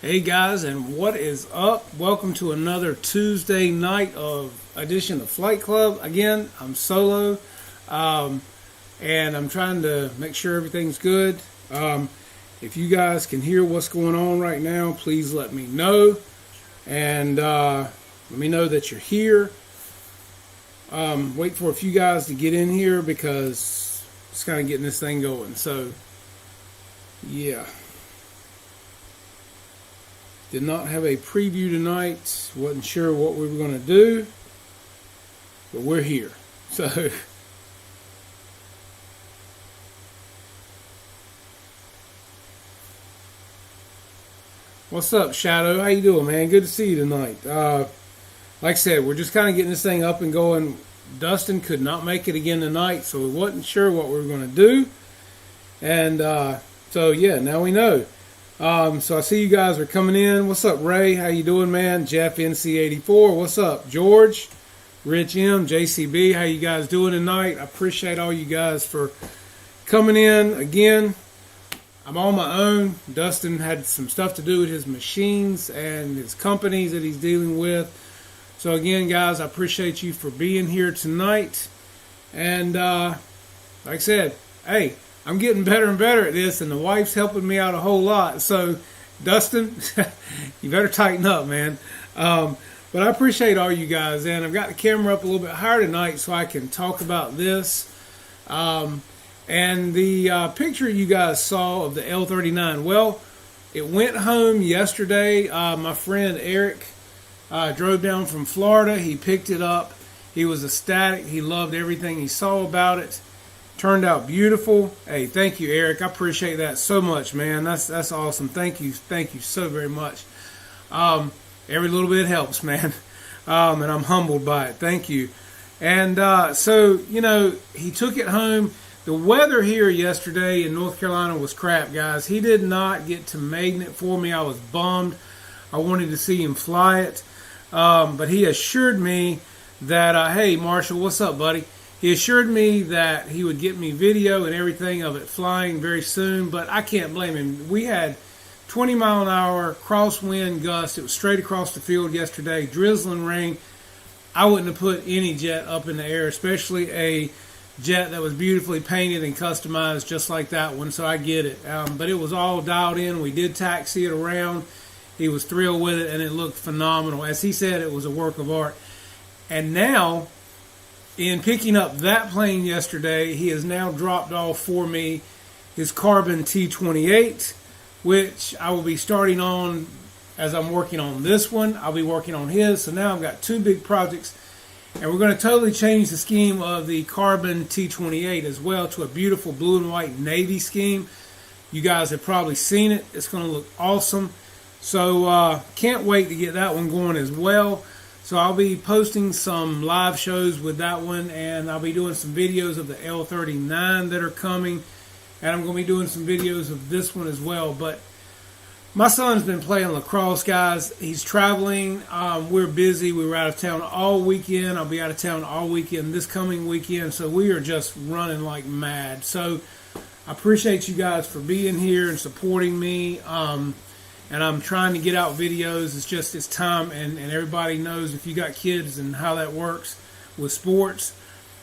Hey guys, and what is up? Welcome to another Tuesday night of edition of Flight Club. Again, I'm solo, and I'm trying to make sure everything's good. If you guys can hear what's going on right now, please let me know, and let me know that you're here. Wait for a few guys to get in here because it's kind of getting this thing going. So, yeah. Did not have a preview tonight. Wasn't sure what we were going to do. But we're here. So what's up, Shadow? How you doing, man? Good to see you tonight. Like I said, we're just kind of getting this thing up and going. Dustin could not make it again tonight, so we wasn't sure what we were going to do. And so yeah, now we know. So I see you guys are coming in. What's up, Ray? How you doing, man? Jeff NC84. What's up, George? Rich M, JCB. How you guys doing tonight? I appreciate all you guys for coming in. Again, I'm on my own. Dustin had some stuff to do with his machines and his companies that he's dealing with. So again, guys, I appreciate you for being here tonight. And like I said, hey, I'm getting better and better at this, and the wife's helping me out a whole lot. So, Dustin, you better tighten up, man. But I appreciate all you guys, and I've got the camera up a little bit higher tonight so I can talk about this. And the picture you guys saw of the L39, well, it went home yesterday. My friend Eric drove down from Florida. He picked it up. He was ecstatic. He loved everything he saw about it. Turned out beautiful. Hey, thank you, Eric. I appreciate that so much, man. That's awesome. Thank you so very much. Every little bit helps, man. And I'm humbled by it. Thank you. And so, you know, he took it home. The weather here yesterday in North Carolina was crap, guys. He did not get to maiden it for me. I was bummed. I wanted to see him fly it. But he assured me that, hey, Marshall, what's up, buddy? He assured me that he would get me video and everything of it flying very soon, but I can't blame him. We had 20-mile-an-hour crosswind gusts. It was straight across the field yesterday, drizzling rain. I wouldn't have put any jet up in the air, especially a jet that was beautifully painted and customized just like that one, so I get it. But it was all dialed in. We did taxi it around. He was thrilled with it, and it looked phenomenal. As he said, it was a work of art. And now, in picking up that plane yesterday, he has now dropped off for me his Carbon T28, which I will be starting on as I'm working on this one. I'll be working on his. So now I've got two big projects, and we're going to totally change the scheme of the Carbon T28 as well to a beautiful blue and white navy scheme. You guys have probably seen it. It's going to look awesome. So can't wait to get that one going as well. So I'll be posting some live shows with that one, and I'll be doing some videos of the L39 that are coming, and I'm going to be doing some videos of this one as well. But my son's been playing lacrosse, guys. He's traveling. We're busy. We were out of town all weekend. I'll be out of town all weekend this coming weekend, so we are just running like mad. So I appreciate you guys for being here and supporting me. And I'm trying to get out videos. It's time, and everybody knows if you got kids and how that works with sports.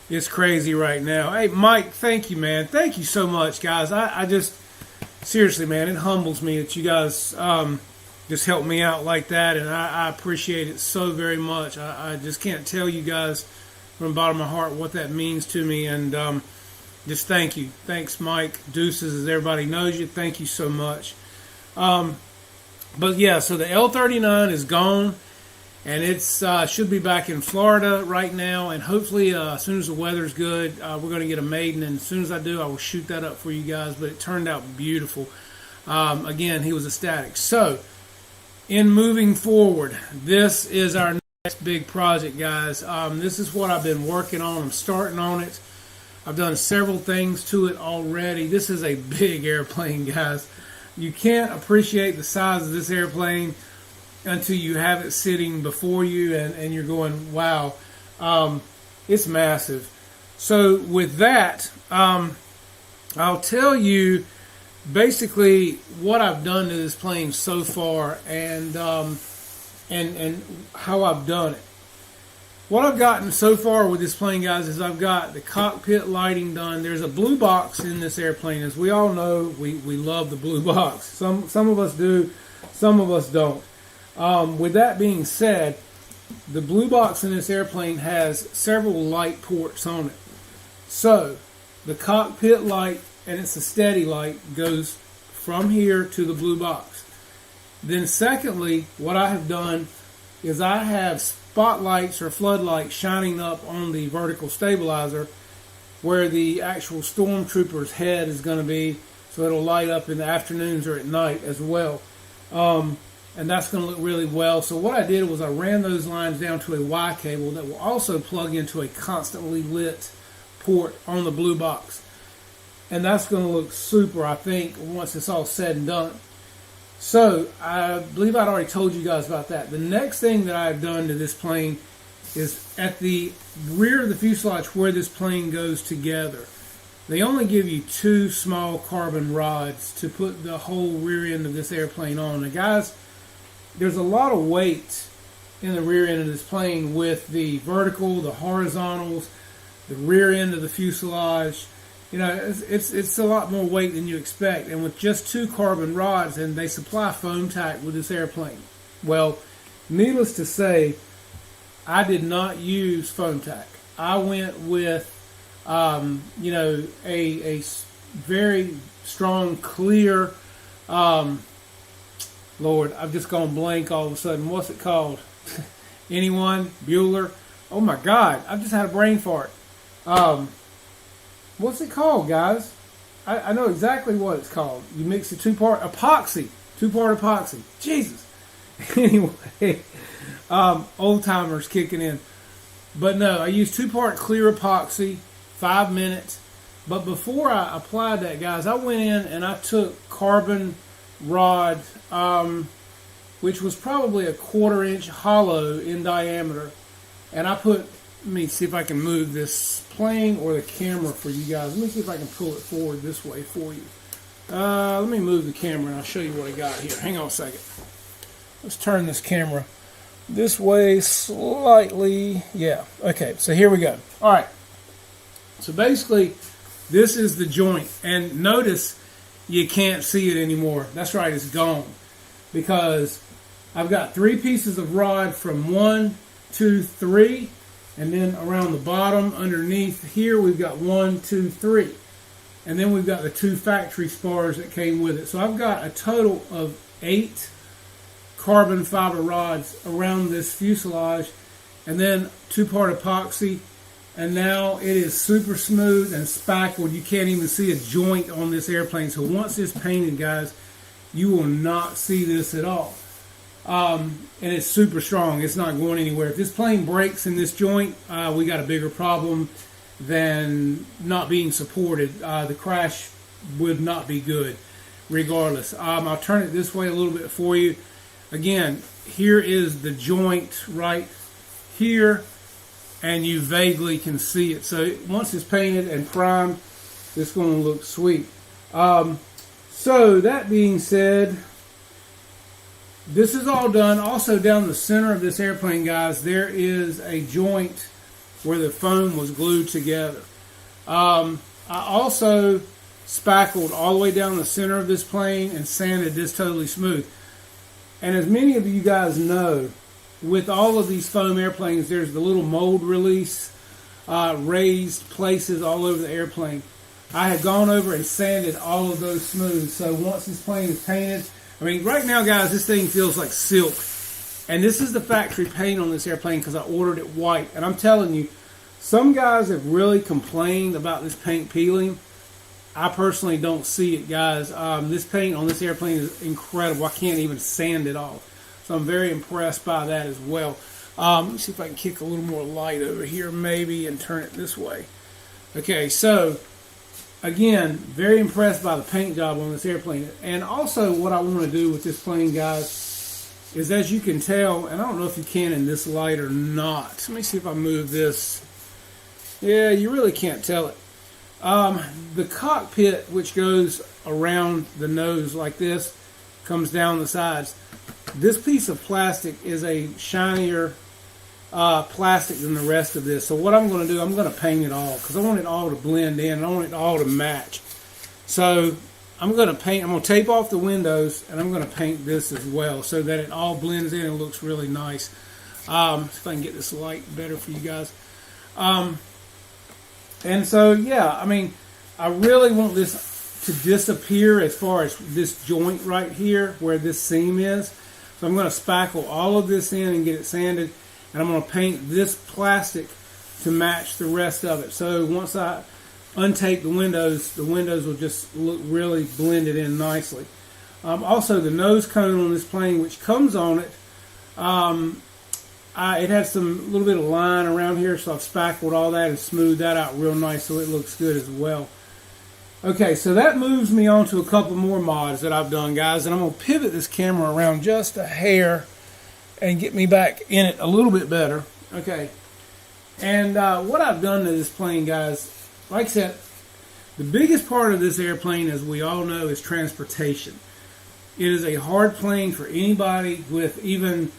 It's crazy right now. Hey, Mike, thank you, man. Thank you so much, guys. I just, seriously, man, it humbles me that you guys just help me out like that, and I appreciate it so very much. I just can't tell you guys from the bottom of my heart what that means to me, and just thank you. Thanks, Mike. Deuces, as everybody knows you. Thank you so much. But yeah, so the L39 is gone, and it's should be back in Florida right now, and hopefully as soon as the weather's good, we're going to get a maiden, and as soon as I do, I will shoot that up for you guys. But it turned out beautiful. Again, he was ecstatic. So, in moving forward, this is our next big project, guys. This is what I've been working on. I'm starting on it. I've done several things to it already. This is a big airplane, guys. You can't appreciate the size of this airplane until you have it sitting before you and you're going, wow, it's massive. So with that, I'll tell you basically what I've done to this plane so far, and how I've done it. What I've gotten so far with this plane, guys, is I've got the cockpit lighting done. There's a blue box in this airplane. As we all know, we love the blue box. Some of us do, some of us don't. With that being said, the blue box in this airplane has several light ports on it. So the cockpit light, and it's a steady light, goes from here to the blue box. Then secondly, what I have done is I have spotlights or floodlights shining up on the vertical stabilizer where the actual stormtrooper's head is going to be, so it'll light up in the afternoons or at night as well. And that's going to look really well. So what I did was I ran those lines down to a Y cable that will also plug into a constantly lit port on the blue box. And that's going to look super, I think, once it's all said and done. So I believe I'd already told you guys about that. The next thing that I've done to this plane is at the rear of the fuselage where this plane goes together. They only give you 2 small carbon rods to put the whole rear end of this airplane on. Now guys, there's a lot of weight in the rear end of this plane with the vertical, the horizontals, the rear end of the fuselage. You know, it's a lot more weight than you expect. And with just 2 carbon rods, and they supply foam tack with this airplane. Well, needless to say, I did not use foam tack. I went with, you know, a very strong, clear, Lord, I've just gone blank all of a sudden. What's it called? Anyone? Bueller? Oh my God, I've just had a brain fart. What's it called, guys? I know exactly what it's called. You mix the 2-part epoxy. 2-part epoxy. Jesus. Anyway, old timers kicking in. But no, I used 2-part clear epoxy, 5 minutes. But before I applied that, guys, I went in and I took carbon rod, which was probably a 1/4 inch hollow in diameter. And I put, let me see if I can move this plane or the camera for you guys. Let me see if I can pull it forward this way for you. Let me move the camera and I'll show you what I got here. Hang on a second. Let's turn this camera this way slightly. Yeah, okay, so here we go. All right, so basically this is the joint, and notice you can't see it anymore. That's right, it's gone, because I've got 3 pieces of rod from 1, 2, 3, and then around the bottom underneath here we've got 1, 2, 3, and then we've got the 2 factory spars that came with it. So I've got a total of 8 carbon fiber rods around this fuselage, and then 2-part epoxy, and now it is super smooth and spackled. You can't even see a joint on this airplane. So once it's painted, guys, you will not see this at all. And it's super strong. It's not going anywhere. If this plane breaks in this joint, we got a bigger problem than not being supported. The crash would not be good regardless. I'll turn it this way a little bit for you. Again, here is the joint right here, and you vaguely can see it. So once it's painted and primed, it's going to look sweet. So that being said, this is all done. Also down the center of this airplane, guys, there is a joint where the foam was glued together. I also spackled all the way down the center of this plane and sanded this totally smooth. And as many of you guys know, with all of these foam airplanes, there's the little mold release, raised places all over the airplane. I had gone over and sanded all of those smooth. So once this plane is painted, I mean, right now, guys, this thing feels like silk. And this is the factory paint on this airplane because I ordered it white. And I'm telling you, some guys have really complained about this paint peeling. I personally don't see it, guys. This paint on this airplane is incredible. I can't even sand it off. So I'm very impressed by that as well. Let me see if I can kick a little more light over here maybe and turn it this way. Okay, so again, very impressed by the paint job on this airplane. And also what I want to do with this plane, guys, is as you can tell, and I don't know if you can in this light or not. Let me see if I move this. Yeah, you really can't tell it. The cockpit, which goes around the nose like this, comes down the sides. This piece of plastic is a shinier plastic than the rest of this. So what I'm going to do, I'm going to paint it all because I want it all to blend in. I want it all to match. So I'm going to tape off the windows, and I'm going to paint this as well so that it all blends in and looks really nice. See if I can get this light better for you guys. And so, yeah, I mean, I really want this to disappear as far as this joint right here where this seam is. So I'm going to spackle all of this in and get it sanded, and I'm going to paint this plastic to match the rest of it. So once I untape the windows will just look really blended in nicely. Also, the nose cone on this plane, which comes on it, it has some little bit of line around here, so I've spackled all that and smoothed that out real nice so it looks good as well. Okay, so that moves me on to a couple more mods that I've done, guys, and I'm going to pivot this camera around just a hair and get me back in it a little bit better. Okay, and what I've done to this plane, guys, like I said, the biggest part of this airplane, as we all know, is transportation. It is a hard plane for anybody with even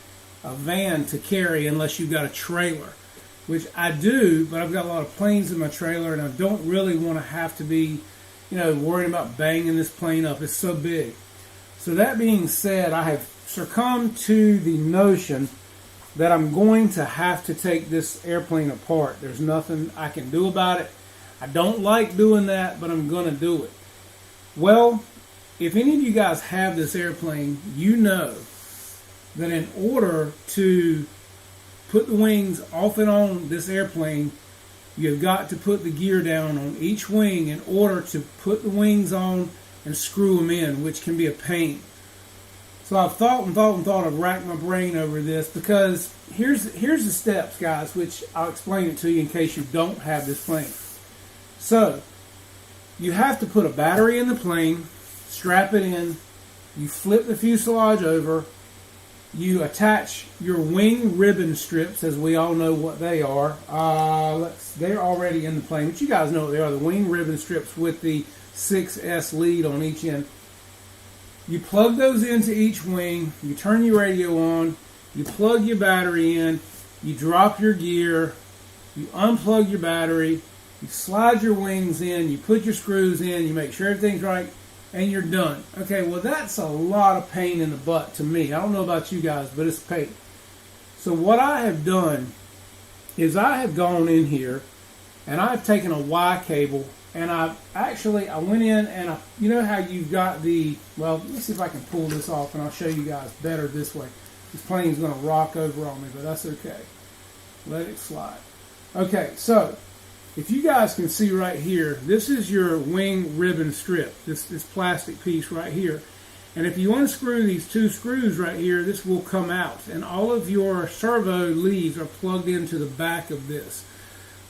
a van to carry unless you've got a trailer, which I do, but I've got a lot of planes in my trailer, and I don't really want to have to be, worrying about banging this plane up. It's so big. So that being said, I have succumbed to the notion that I'm going to have to take this airplane apart. There's nothing I can do about it. I don't like doing that, but I'm going to do it. Well, if any of you guys have this airplane, you know that in order to put the wings off and on this airplane, you've got to put the gear down on each wing in order to put the wings on and screw them in, which can be a pain. So I've thought. I've racked my brain over this because here's the steps, guys, which I'll explain it to you in case you don't have this plane. So you have to put a battery in the plane, strap it in, you flip the fuselage over, you attach your wing ribbon strips, as we all know what they are. They're already in the plane, but you guys know what they are, the wing ribbon strips with the 6S lead on each end. You plug those into each wing, you turn your radio on, you plug your battery in, you drop your gear, you unplug your battery, you slide your wings in, you put your screws in, you make sure everything's right, and you're done. Okay, well, that's a lot of pain in the butt to me. I don't know about you guys, but it's a pain. So what I have done is I have gone in here and I've taken a Y cable, and I went in and you know how you've got well, let me see if I can pull this off and I'll show you guys better this way. This plane's going to rock over on me, but that's okay. Let it slide. Okay, so if you guys can see right here, this is your wing ribbon strip, this plastic piece right here. And if you unscrew these two screws right here, this will come out. And all of your servo leads are plugged into the back of this.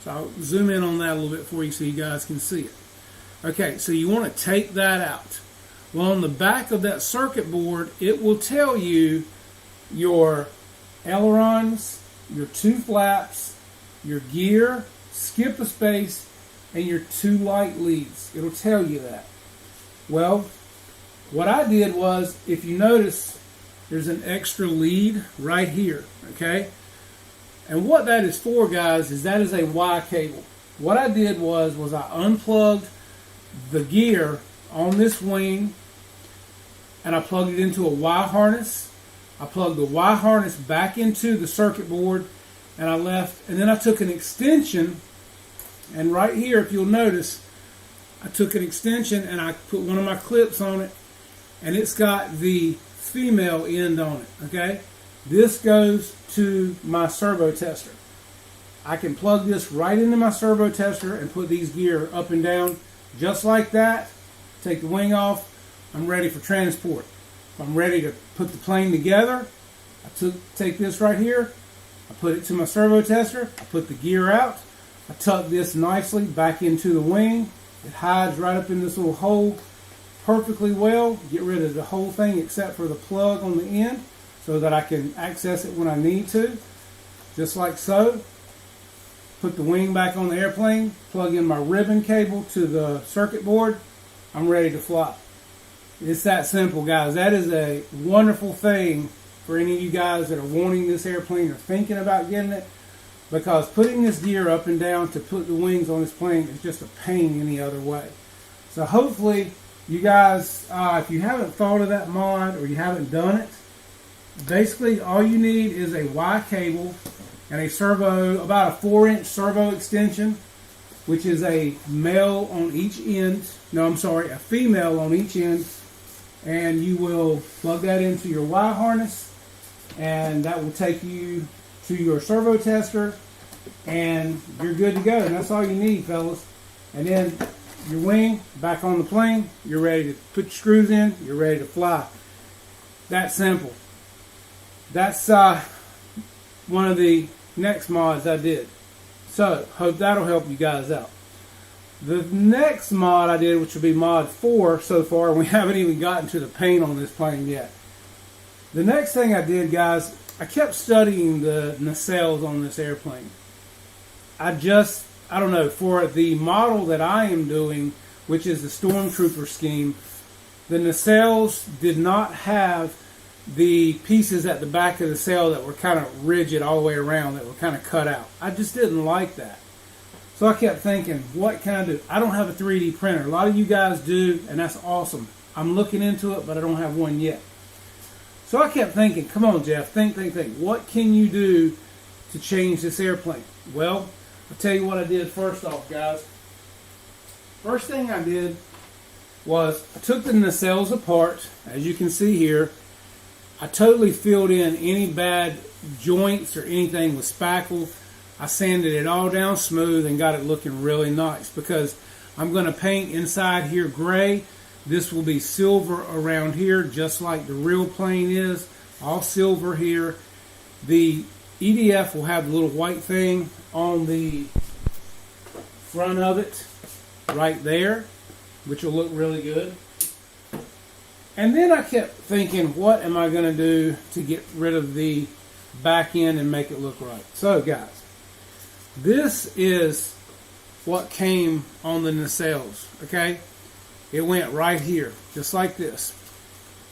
So I'll zoom in on that a little bit for you so you guys can see it. Okay, so you want to take that out. Well, on the back of that circuit board, it will tell you your ailerons, your two flaps, your gear, skip a space, and your two light leads. It'll tell you that. Well, what I did was, if you notice, there's an extra lead right here, okay? And what that is for, guys, is that is a Y cable. What I did was I unplugged the gear on this wing, and I plugged it into a Y harness. I plugged the Y harness back into the circuit board, and then I took an extension. And right here, if you'll notice, I took an extension and I put one of my clips on it, and it's got the female end on it, okay? This goes to my servo tester. I can plug this right into my servo tester and put these gear up and down just like that. Take the wing off. I'm ready for transport. If I'm ready to put the plane together, I take this right here, I put it to my servo tester, I put the gear out, I tuck this nicely back into the wing. It hides right up in this little hole perfectly well. Get rid of the whole thing except for the plug on the end so that I can access it when I need to. Just like so. Put the wing back on the airplane, plug in my ribbon cable to the circuit board. I'm ready to fly. It's that simple, guys. That is a wonderful thing for any of you guys that are wanting this airplane or thinking about getting it, because putting this gear up and down to put the wings on this plane is just a pain any other way. So hopefully you guys, if you haven't thought of that mod or you haven't done it, basically all you need is a Y cable and a servo, about a 4-inch servo extension, which is a male on each end. No, I'm sorry, a female on each end. And you will plug that into your Y harness, and that will take you to your servo tester, and you're good to go. And that's all you need, fellas. And then your wing back on the plane, you're ready to put your screws in, you're ready to fly. That simple. That's one of the next mods I did. So, hope that'll help you guys out. The next mod I did, which will be mod 4 so far, and we haven't even gotten to the paint on this plane yet. The next thing I did, guys, I kept studying the nacelles on this airplane. I don't know, for the model that I am doing, which is the Stormtrooper scheme, the nacelles did not have the pieces at the back of the sail that were kind of rigid all the way around, that were kind of cut out. I just didn't like that. So I kept thinking, what can I do? I don't have a 3D printer. A lot of you guys do, and that's awesome. I'm looking into it, but I don't have one yet. So I kept thinking, come on, Jeff, think. What can you do to change this airplane? Well, I'll tell you what I did first off, guys. First thing I did was I took the nacelles apart, as you can see here. I totally filled in any bad joints or anything with spackle. I sanded it all down smooth and got it looking really nice, because I'm going to paint inside here gray. This will be silver around here, just like the real plane is. All silver here. The EDF will have the little white thing on the front of it right there, which will look really good. And then I kept thinking, what am I going to do to get rid of the back end and make it look right? So, guys, this is what came on the nacelles, okay? It went right here, just like this.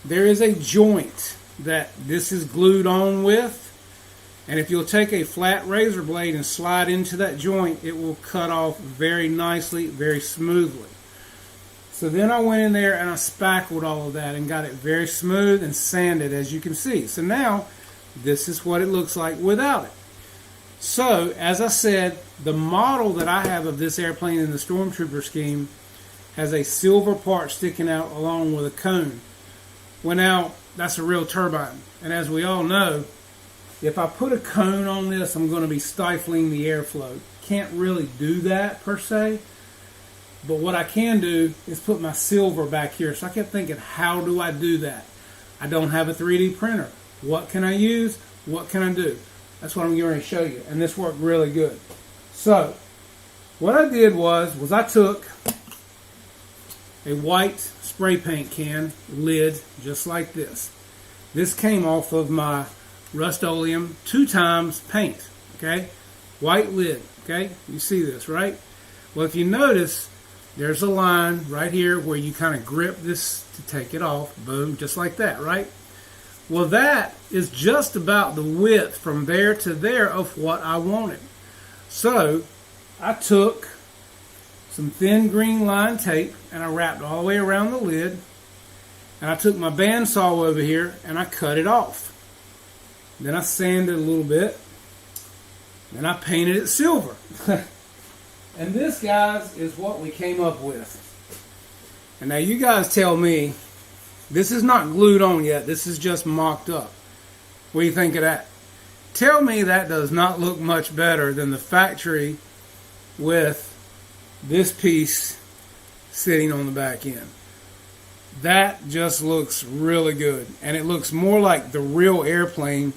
There is a joint that this is glued on with, and if you'll take a flat razor blade and slide into that joint, it will cut off very nicely, very smoothly. So then I went in there and I spackled all of that and got it very smooth and sanded, as you can see. So now, this is what it looks like without it. So, as I said, the model that I have of this airplane in the Stormtrooper scheme has a silver part sticking out along with a cone. Well, now, that's a real turbine. And as we all know, if I put a cone on this, I'm going to be stifling the airflow. Can't really do that, per se. But what I can do is put my silver back here. So I kept thinking, how do I do that? I don't have a 3D printer. What can I use? What can I do? That's what I'm going to show you. And this worked really good. So, what I did was I took a white spray paint can lid, just like this. This came off of my Rust-Oleum 2x paint. Okay? White lid. Okay? You see this, right? Well, if you notice, there's a line right here where you kind of grip this to take it off. Boom, just like that, right? Well, that is just about the width from there to there of what I wanted. So, I took some thin green line tape and I wrapped all the way around the lid. And I took my bandsaw over here and I cut it off. Then I sanded a little bit. Then I painted it silver. And this, guys, is what we came up with. And now you guys tell me, this is not glued on yet. This is just mocked up. What do you think of that? Tell me that does not look much better than the factory with this piece sitting on the back end. That just looks really good. And it looks more like the real airplane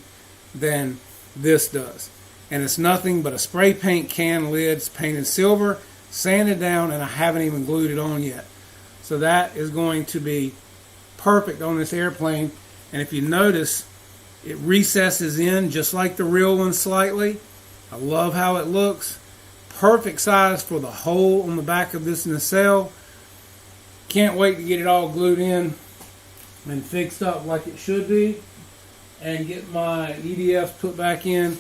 than this does. And it's nothing but a spray paint can lids painted silver, sanded down, and I haven't even glued it on yet. So that is going to be perfect on this airplane. And if you notice, it recesses in just like the real one slightly. I love how it looks. Perfect size for the hole on the back of this nacelle. Can't wait to get it all glued in and fixed up like it should be, and get my EDFs put back in.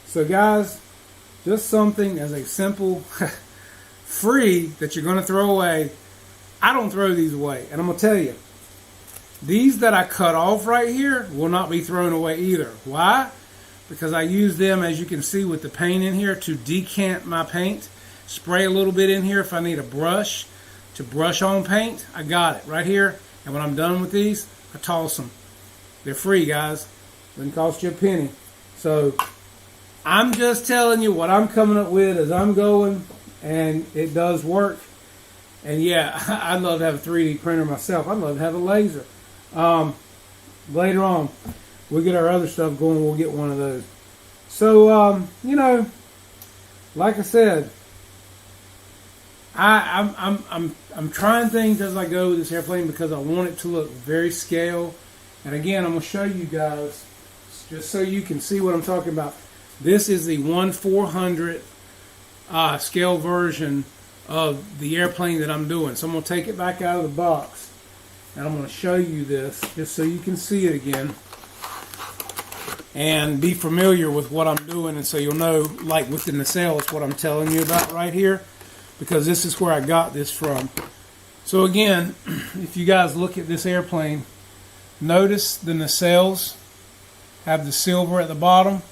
So guys, just something as a simple free that you're going to throw away. I don't throw these away, and I'm going to tell you, these that I cut off right here will not be thrown away either. Why? Because I use them, as you can see with the paint in here, to decant my paint. Spray a little bit in here if I need a brush to brush on paint. I got it right here. And when I'm done with these, I toss them. They're free, guys. Doesn't cost you a penny. So I'm just telling you what I'm coming up with as I'm going, and it does work. And yeah, I'd love to have a 3D printer myself. I'd love to have a laser. Later on, we'll get our other stuff going. We'll get one of those. So, you know, like I said, I'm trying things as I go with this airplane because I want it to look very scale. And again, I'm going to show you guys just so you can see what I'm talking about. This is the 1/400 scale version of the airplane that I'm doing. So I'm going to take it back out of the box and I'm going to show you this just so you can see it again and be familiar with what I'm doing, and so you'll know, like with the nacelles, what I'm telling you about right here, because this is where I got this from. So again, if you guys look at this airplane, notice the nacelles have the silver at the bottom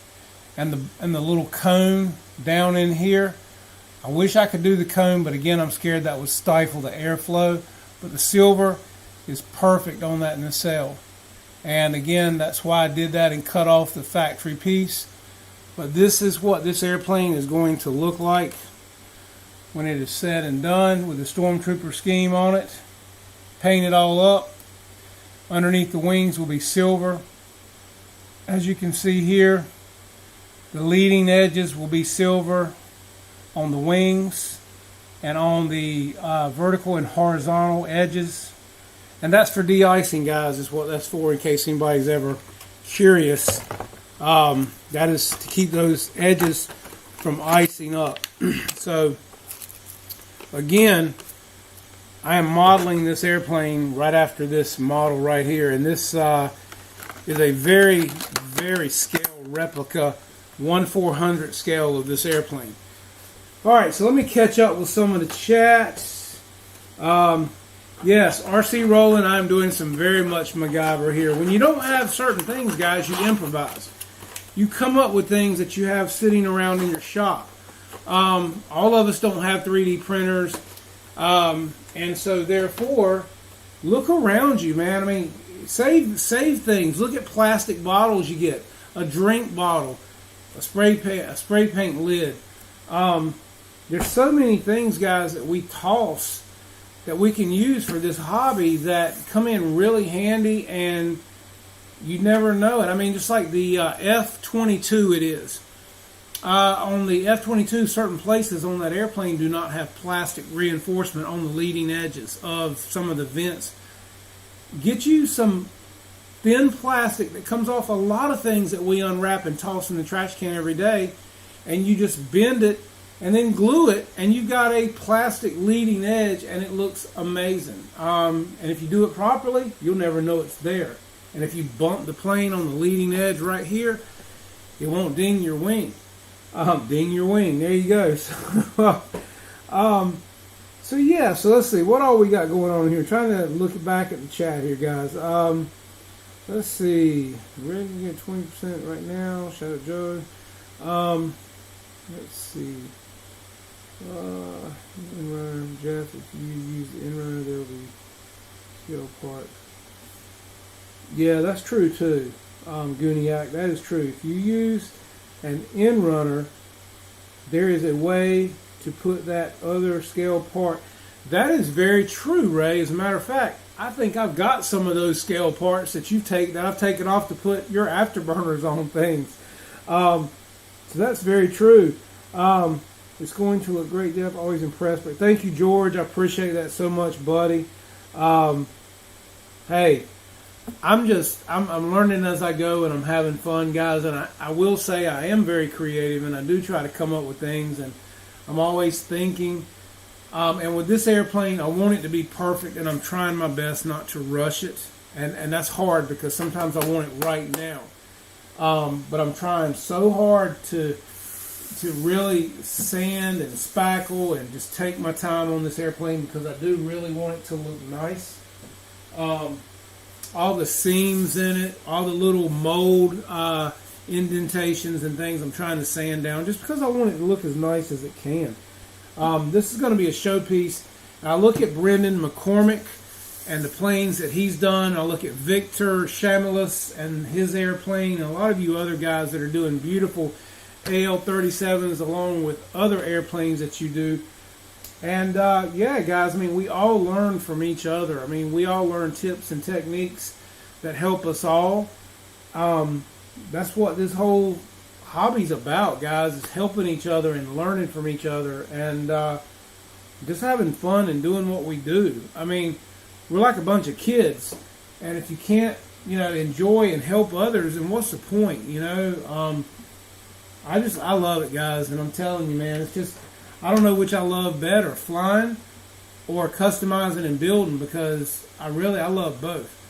and the little cone down in here. I wish I could do the cone, but again, I'm scared that would stifle the airflow. But the silver is perfect on that nacelle. And again, that's why I did that and cut off the factory piece. But this is what this airplane is going to look like when it is said and done, with the Stormtrooper scheme on it. Paint it all up. Underneath the wings will be silver. As you can see here, the leading edges will be silver on the wings and on the vertical and horizontal edges. And that's for de-icing, guys, is what that's for, in case anybody's ever curious. That is to keep those edges from icing up. So, again, I am modeling this airplane right after this model right here. And this is a very, very scale replica, 1/400 scale of this airplane. All right, so let me catch up with some of the chats. Yes, RC Roland, I'm doing some very much MacGyver here. When you don't have certain things, guys, you improvise. You come up with things that you have sitting around in your shop. All of us don't have 3D printers. And so, therefore, look around you, man. I mean, save things. Look at plastic bottles you get. A drink bottle. A spray paint lid. There's so many things, guys, that we toss that we can use for this hobby that come in really handy, and you never know it. I mean, just like the F-22 it is. On the F-22, certain places on that airplane do not have plastic reinforcement on the leading edges of some of the vents. Get you some thin plastic that comes off a lot of things that we unwrap and toss in the trash can every day, and you just bend it and then glue it, and you've got a plastic leading edge, and it looks amazing. And if you do it properly, you'll never know it's there. And if you bump the plane on the leading edge right here, it won't ding your wing. Ding your wing. There you go. So yeah, so let's see. What all we got going on here? Trying to look back at the chat here, guys. Let's see. Ready to get 20% right now. Shout out Joe. Let's see. Inrunner, Jeff, if you use the inrunner, there'll be skill part. Yeah, that's true too. Gooniac, that is true. If you use an inrunner, there is a way to put that other scale part. That is very true, Ray. As a matter of fact, I think I've got some of those scale parts that I've taken off to put your afterburners on things. So that's very true. It's going to look great, Jeff. Always impressed. But thank you, George. I appreciate that so much, buddy. Hey, I'm learning as I go, and I'm having fun, guys. And I will say I am very creative, and I do try to come up with things, and I'm always thinking. And with this airplane, I want it to be perfect, and I'm trying my best not to rush it. and that's hard because sometimes I want it right now. But I'm trying so hard to really sand and spackle and just take my time on this airplane because I do really want it to look nice. All the seams in it, all the little mold indentations and things I'm trying to sand down just because I want it to look as nice as it can. This is going to be a showpiece. I look at Brendan McCormick and the planes that he's done. I look at Victor Chambliss and his airplane, and a lot of you other guys that are doing beautiful AL-37s along with other airplanes that you do. And yeah, guys, I mean, we all learn from each other. I mean, we all learn tips and techniques that help us all. That's what this whole hobby's about, guys, is helping each other and learning from each other and just having fun and doing what we do. I mean, we're like a bunch of kids, and if you can't, enjoy and help others, then what's the point, I love it, guys, and I'm telling you, man, it's just, I don't know which I love better, flying or customizing and building, because I love both.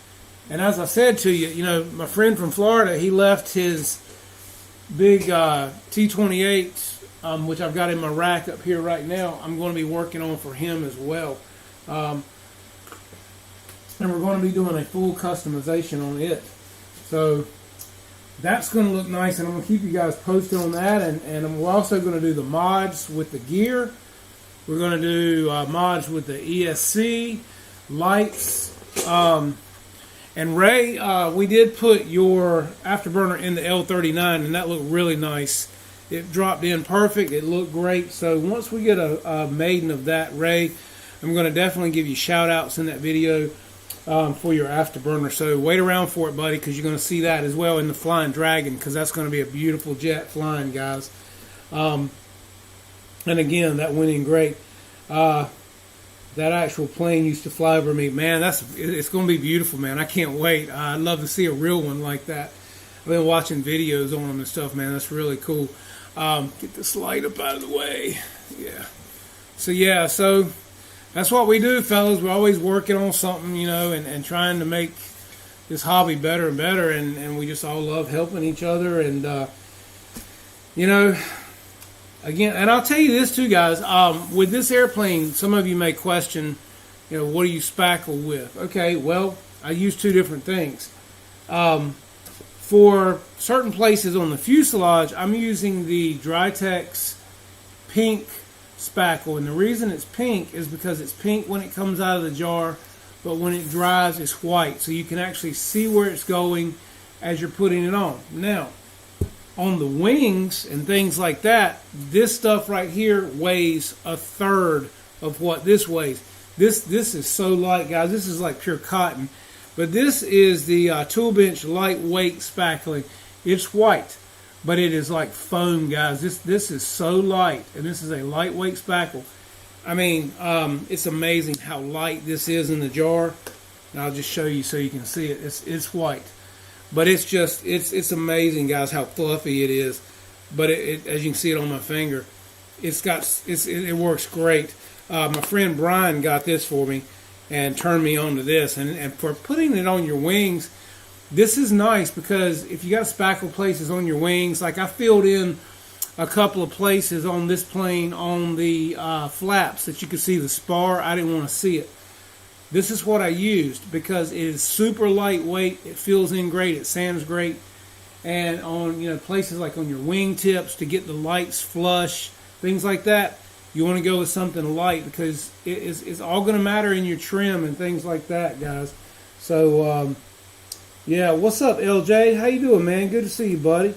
And as I said to you, my friend from Florida, he left his big T-28, which I've got in my rack up here right now. I'm going to be working on for him as well. And we're going to be doing a full customization on it. So that's going to look nice, and I'm going to keep you guys posted on that. And we're also going to do the mods with the gear. We're going to do mods with the ESC, lights. And Ray, we did put your afterburner in the L39, and that looked really nice. It dropped in perfect. It looked great. So once we get a maiden of that, Ray, I'm going to definitely give you shout-outs in that video for your afterburner. So wait around for it, buddy, because you're going to see that as well in the Flying Dragon, because that's going to be a beautiful jet flying, guys. And again, that went in great. That actual plane used to fly over me. Man, it's going to be beautiful, man. I can't wait. I'd love to see a real one like that. I've been watching videos on them and stuff, man. That's really cool. Get this light up out of the way. Yeah. So that's what we do, fellas. We're always working on something, and trying to make this hobby better and better. And we just all love helping each other. And, again, and I'll tell you this too, guys. With this airplane, some of you may question, what do you spackle with? Okay, well, I use two different things. For certain places on the fuselage, I'm using the Drytex pink spackle, and the reason it's pink is because it's pink when it comes out of the jar, but when it dries, it's white, so you can actually see where it's going as you're putting it on. Now, on the wings and things like that, this stuff right here weighs a third of what this weighs. This is so light, guys. This is like pure cotton. But this is the Tool Bench lightweight spackling. It's white, but it is like foam, guys. This is so light, and this is a lightweight spackle. I mean, it's amazing how light this is in the jar. And I'll just show you so you can see it. It's white. But it's amazing, guys, how fluffy it is. But as you can see it on my finger, it works great. My friend Brian got this for me and turned me on to this. And for putting it on your wings, this is nice because if you got spackle places on your wings, like I filled in a couple of places on this plane on the flaps that you could see the spar. I didn't want to see it. This is what I used because it is super lightweight. It fills in great. It sands great. And on places like on your wing tips to get the lights flush, things like that, you want to go with something light because it's all going to matter in your trim and things like that, guys. So yeah, what's up, LJ? How you doing, man? Good to see you, buddy.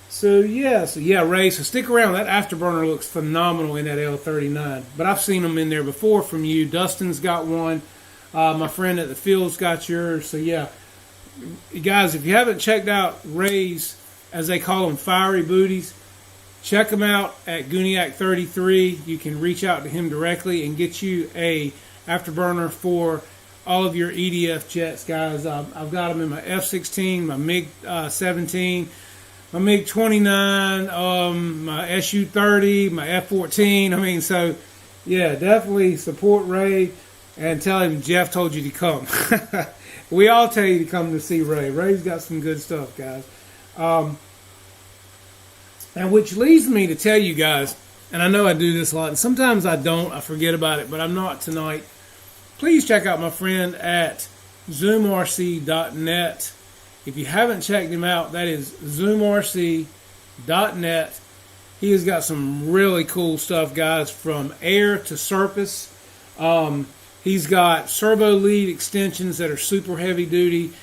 So yeah, Ray, so stick around. That afterburner looks phenomenal in that L39. But I've seen them in there before from you. Dustin's got one. My friend at the field's got yours. So yeah, guys, if you haven't checked out Ray's, as they call them, fiery booties, check them out at Gooniac33. You can reach out to him directly and get you a afterburner for all of your EDF jets, guys. I've got them in my F-16, my MiG-17, my MiG-29, my Su-30, my F-14. I mean, so yeah, definitely support Ray. and tell him Jeff told you to come. We all tell you to come to see Ray. Ray's got some good stuff, guys. And which leads me to tell you guys, and I know I do this a lot, and sometimes I don't, I forget about it, but I'm not tonight. Please check out my friend at zoomrc.net. If you haven't checked him out, that is zoomrc.net. He has got some really cool stuff, guys, from air to surface. He's got servo lead extensions that are super heavy duty.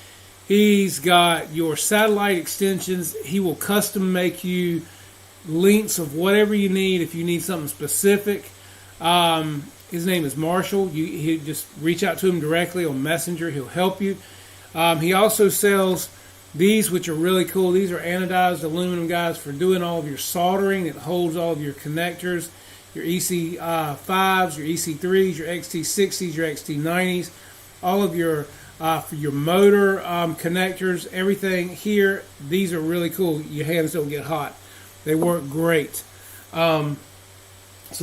He's got your satellite extensions. He will custom make you lengths of whatever you need if you need something specific. His name is Marshall. You just reach out to him directly on Messenger. He'll help you. He also sells these, which are really cool. These are anodized aluminum, guys, for doing all of your soldering. It holds all of your connectors, your EC5s, your EC3s, your XT60s, your XT90s, all of your for your motor connectors, everything here. These are really cool. Your hands don't get hot. They work great. So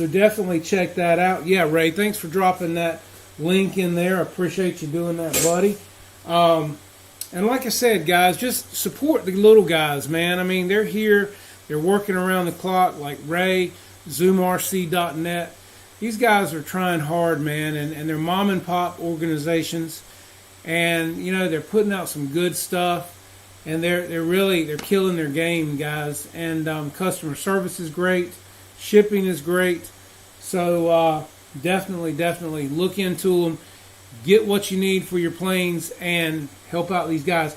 definitely check that out. Yeah, Ray, thanks for dropping that link in there. I appreciate you doing that, buddy. And like I said, guys, just support the little guys, man. I mean, they're here. They're working around the clock like Ray, zoomrc.net. These guys are trying hard, man, and they're mom and pop organizations. And, you know, they're putting out some good stuff. And they're killing their game, guys. And customer service is great. Shipping is great. So definitely look into them. Get what you need for your planes and help out these guys.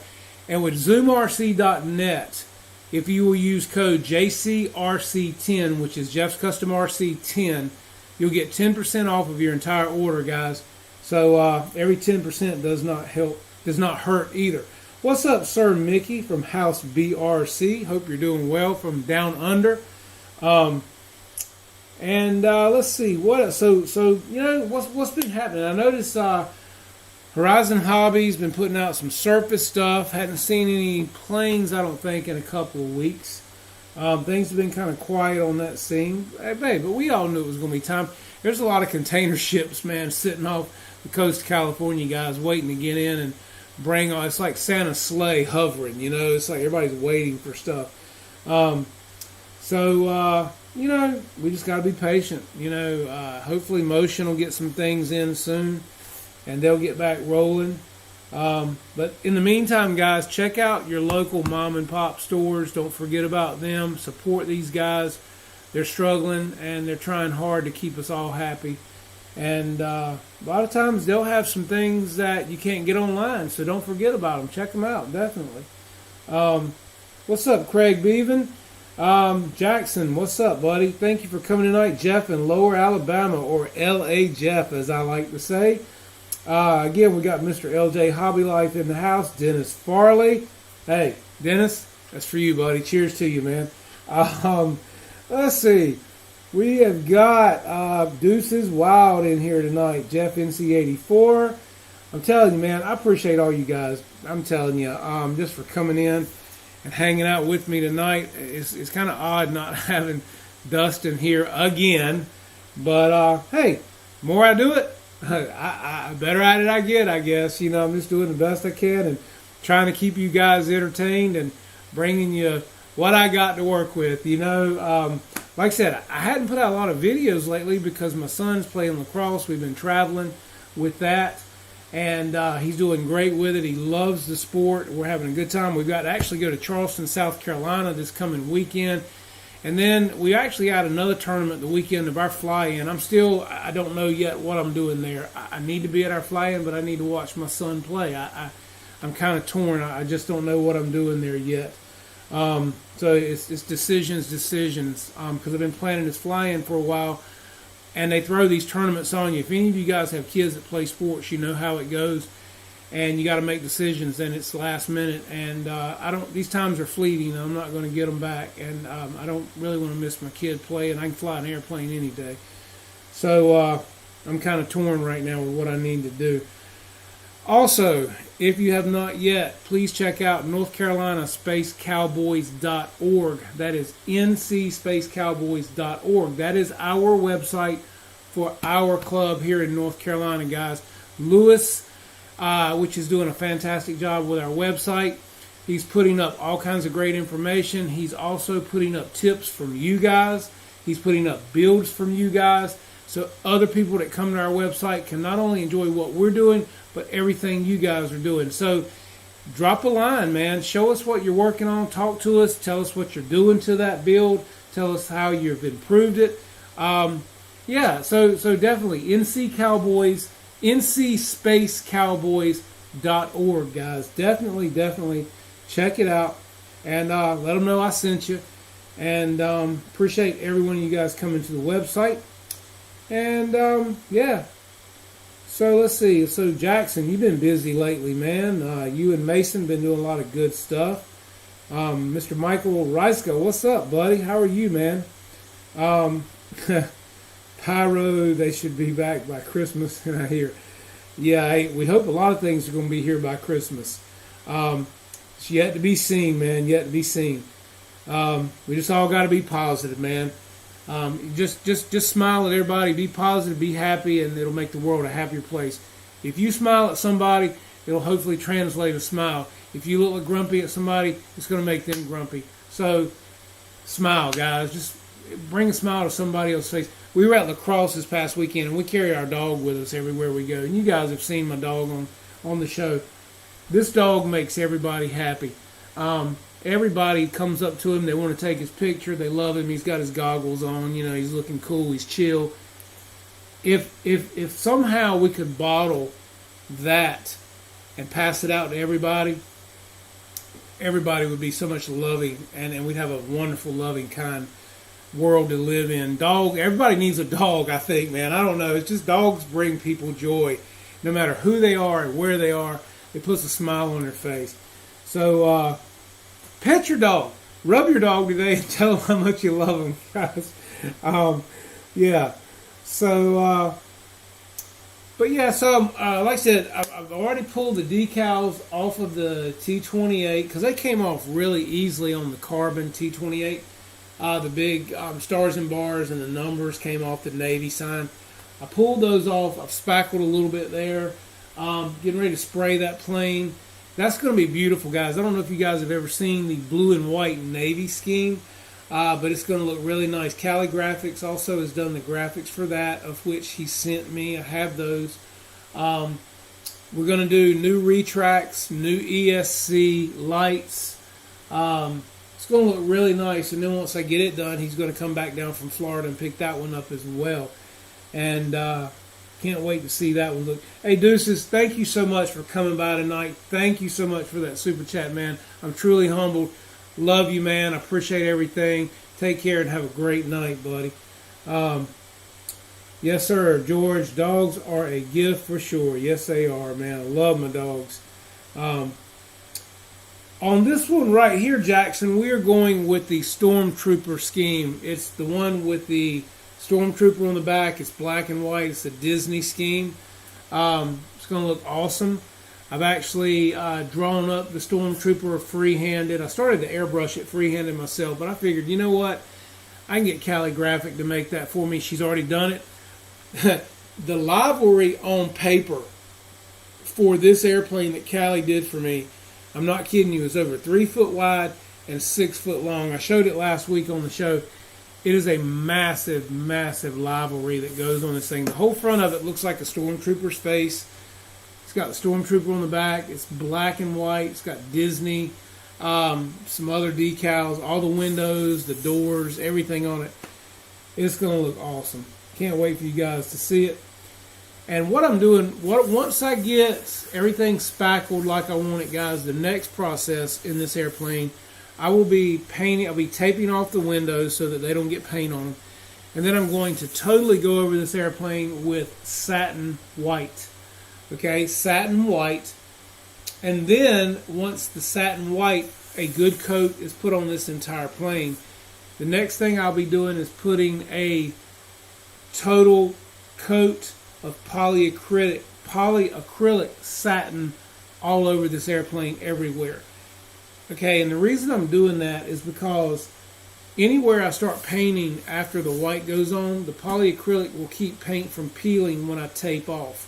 And with zoomrc.net, if you will use code JCRC10, which is Jeff's Custom RC 10, you'll get 10% off of your entire order, guys. So every 10% does not hurt either. What's up, Sir Mickey from House BRC? Hope you're doing well from down under. And let's see what else. So you know what's been happening. I noticed Horizon Hobby's been putting out some surface stuff. Hadn't seen any planes, I don't think, in a couple of weeks. Things have been kind of quiet on that scene. Hey, but we all knew it was going to be time. There's a lot of container ships, man, sitting off the coast of California, guys, waiting to get in and bring on. It's like Santa's sleigh hovering, you know. It's like everybody's waiting for stuff. You know, we just got to be patient. You know, hopefully Motion will get some things in soon, and they'll get back rolling. But in the meantime, guys, check out your local mom and pop stores. Don't forget about them. Support these guys. They're struggling, and they're trying hard to keep us all happy. And a lot of times they'll have some things that you can't get online, so don't forget about them. Check them out, definitely. What's up, Craig Beaven? Jackson, what's up, buddy? Thank you for coming tonight, Jeff in Lower Alabama, or L.A. Jeff, as I like to say. Again, we got Mr. L.J. Hobby Life in the house, Dennis Farley. Hey, Dennis, that's for you, buddy. Cheers to you, man. Let's see. We have got Deuces Wild in here tonight, Jeff NC84. I'm telling you, man, I appreciate all you guys. I'm telling you, just for coming in and hanging out with me tonight. It's kind of odd not having Dustin here again. But, hey, more I do it, I better at it I get, I guess. You know, I'm just doing the best I can and trying to keep you guys entertained and bringing you what I got to work with. You know, like I said, I hadn't put out a lot of videos lately because my son's playing lacrosse. We've been traveling with that. And he's doing great with it. He loves the sport. We're having a good time. We've got to actually go to Charleston, South Carolina this coming weekend. And then we actually had another tournament the weekend of our fly-in. I don't know yet what I'm doing there. I need to be at our fly-in, but I need to watch my son play. I'm kind of torn. I just don't know what I'm doing there yet. So it's decisions, because I've been planning this fly-in for a while. And they throw these tournaments on you. If any of you guys have kids that play sports, you know how it goes. And you got to make decisions, and it's last minute. And these times are fleeting. I'm not going to get them back. And I don't really want to miss my kid playing. I can fly an airplane any day. So I'm kind of torn right now with what I need to do. Also, if you have not yet, please check out NorthCarolinaSpaceCowboys.org. That is NCSpaceCowboys.org. That is our website for our club here in North Carolina, guys. Lewis, which is doing a fantastic job with our website. He's putting up all kinds of great information. He's also putting up tips from you guys. He's putting up builds from you guys. So other people that come to our website can not only enjoy what we're doing, but everything you guys are doing. So drop a line, man. Show us what you're working on. Talk to us. Tell us what you're doing to that build. Tell us how you've improved it. So definitely NC Cowboys, ncsspacecowboys.org, guys. Definitely check it out and let them know I sent you. And appreciate every one of you guys coming to the website. And so let's see. So Jackson, you've been busy lately, man. You and Mason been doing a lot of good stuff. Mr. Michael Reiska, what's up, buddy? How are you, man? Pyro, they should be back by Christmas. And I hear, we hope a lot of things are going to be here by Christmas. It's yet to be seen, man. Yet to be seen. We just all got to be positive, man. Just smile at everybody. Be positive. Be happy, and it'll make the world a happier place. If you smile at somebody, it'll hopefully translate a smile. If you look grumpy at somebody, it's going to make them grumpy. So, smile, guys. Just bring a smile to somebody else's face. We were at lacrosse this past weekend, and we carry our dog with us everywhere we go. And you guys have seen my dog on the show. This dog makes everybody happy. Everybody comes up to him. They want to take his picture. They love him. He's got his goggles on. You know, he's looking cool. He's chill. If somehow we could bottle that and pass it out to everybody would be so much loving, and we'd have a wonderful, loving, kind world to live in. Everybody needs a dog, I think, man. I don't know. It's just dogs bring people joy. No matter who they are and where they are, it puts a smile on their face. So, pet your dog. Rub your dog today and tell them how much you love them, guys. So, like I said, I've already pulled the decals off of the T28 because they came off really easily on the carbon T28. The big stars and bars and the numbers came off the Navy sign. I pulled those off. I've spackled a little bit there. Getting ready to spray that plane. That's going to be beautiful, guys. I don't know if you guys have ever seen the blue and white Navy scheme, but it's going to look really nice. Cali Graphics also has done the graphics for that, of which he sent me. I have those. We're going to do new retracts, new ESC lights. It's going to look really nice, and then once I get it done, he's going to come back down from Florida and pick that one up as well. And can't wait to see that one look. Hey, Deuces, thank you so much for coming by tonight. Thank you so much for that super chat, man. I'm truly humbled. Love you, man. I appreciate everything. Take care and have a great night, buddy. Yes, sir, George. Dogs are a gift for sure. Yes, they are, man. I love my dogs. On this one right here, Jackson, we are going with the Stormtrooper scheme. It's the one with the Stormtrooper on the back. It's black and white. It's a Disney scheme. It's going to look awesome. I've actually drawn up the Stormtrooper freehanded. I started to airbrush it freehanded myself, but I figured, you know what? I can get Cali Graphic to make that for me. She's already done it. The livery on paper for this airplane that Cali did for me, I'm not kidding you, is over 3 foot wide and 6 foot long. I showed it last week on the show. It is a massive, massive livery that goes on this thing. The whole front of it looks like a Stormtrooper's face. It's got the Stormtrooper on the back. It's black and white. It's got Disney, some other decals, all the windows, the doors, everything on it. It's going to look awesome. Can't wait for you guys to see it. And what I'm doing, once I get everything spackled like I want it, guys, the next process in this airplane, I will be painting. I'll be taping off the windows so that they don't get paint on them. And then I'm going to totally go over this airplane with satin white. Okay, satin white. And then once the satin white, a good coat is put on this entire plane, the next thing I'll be doing is putting a total coat of polyacrylic satin all over this airplane everywhere. Okay, and the reason I'm doing that is because anywhere I start painting after the white goes on, the polyacrylic will keep paint from peeling when I tape off.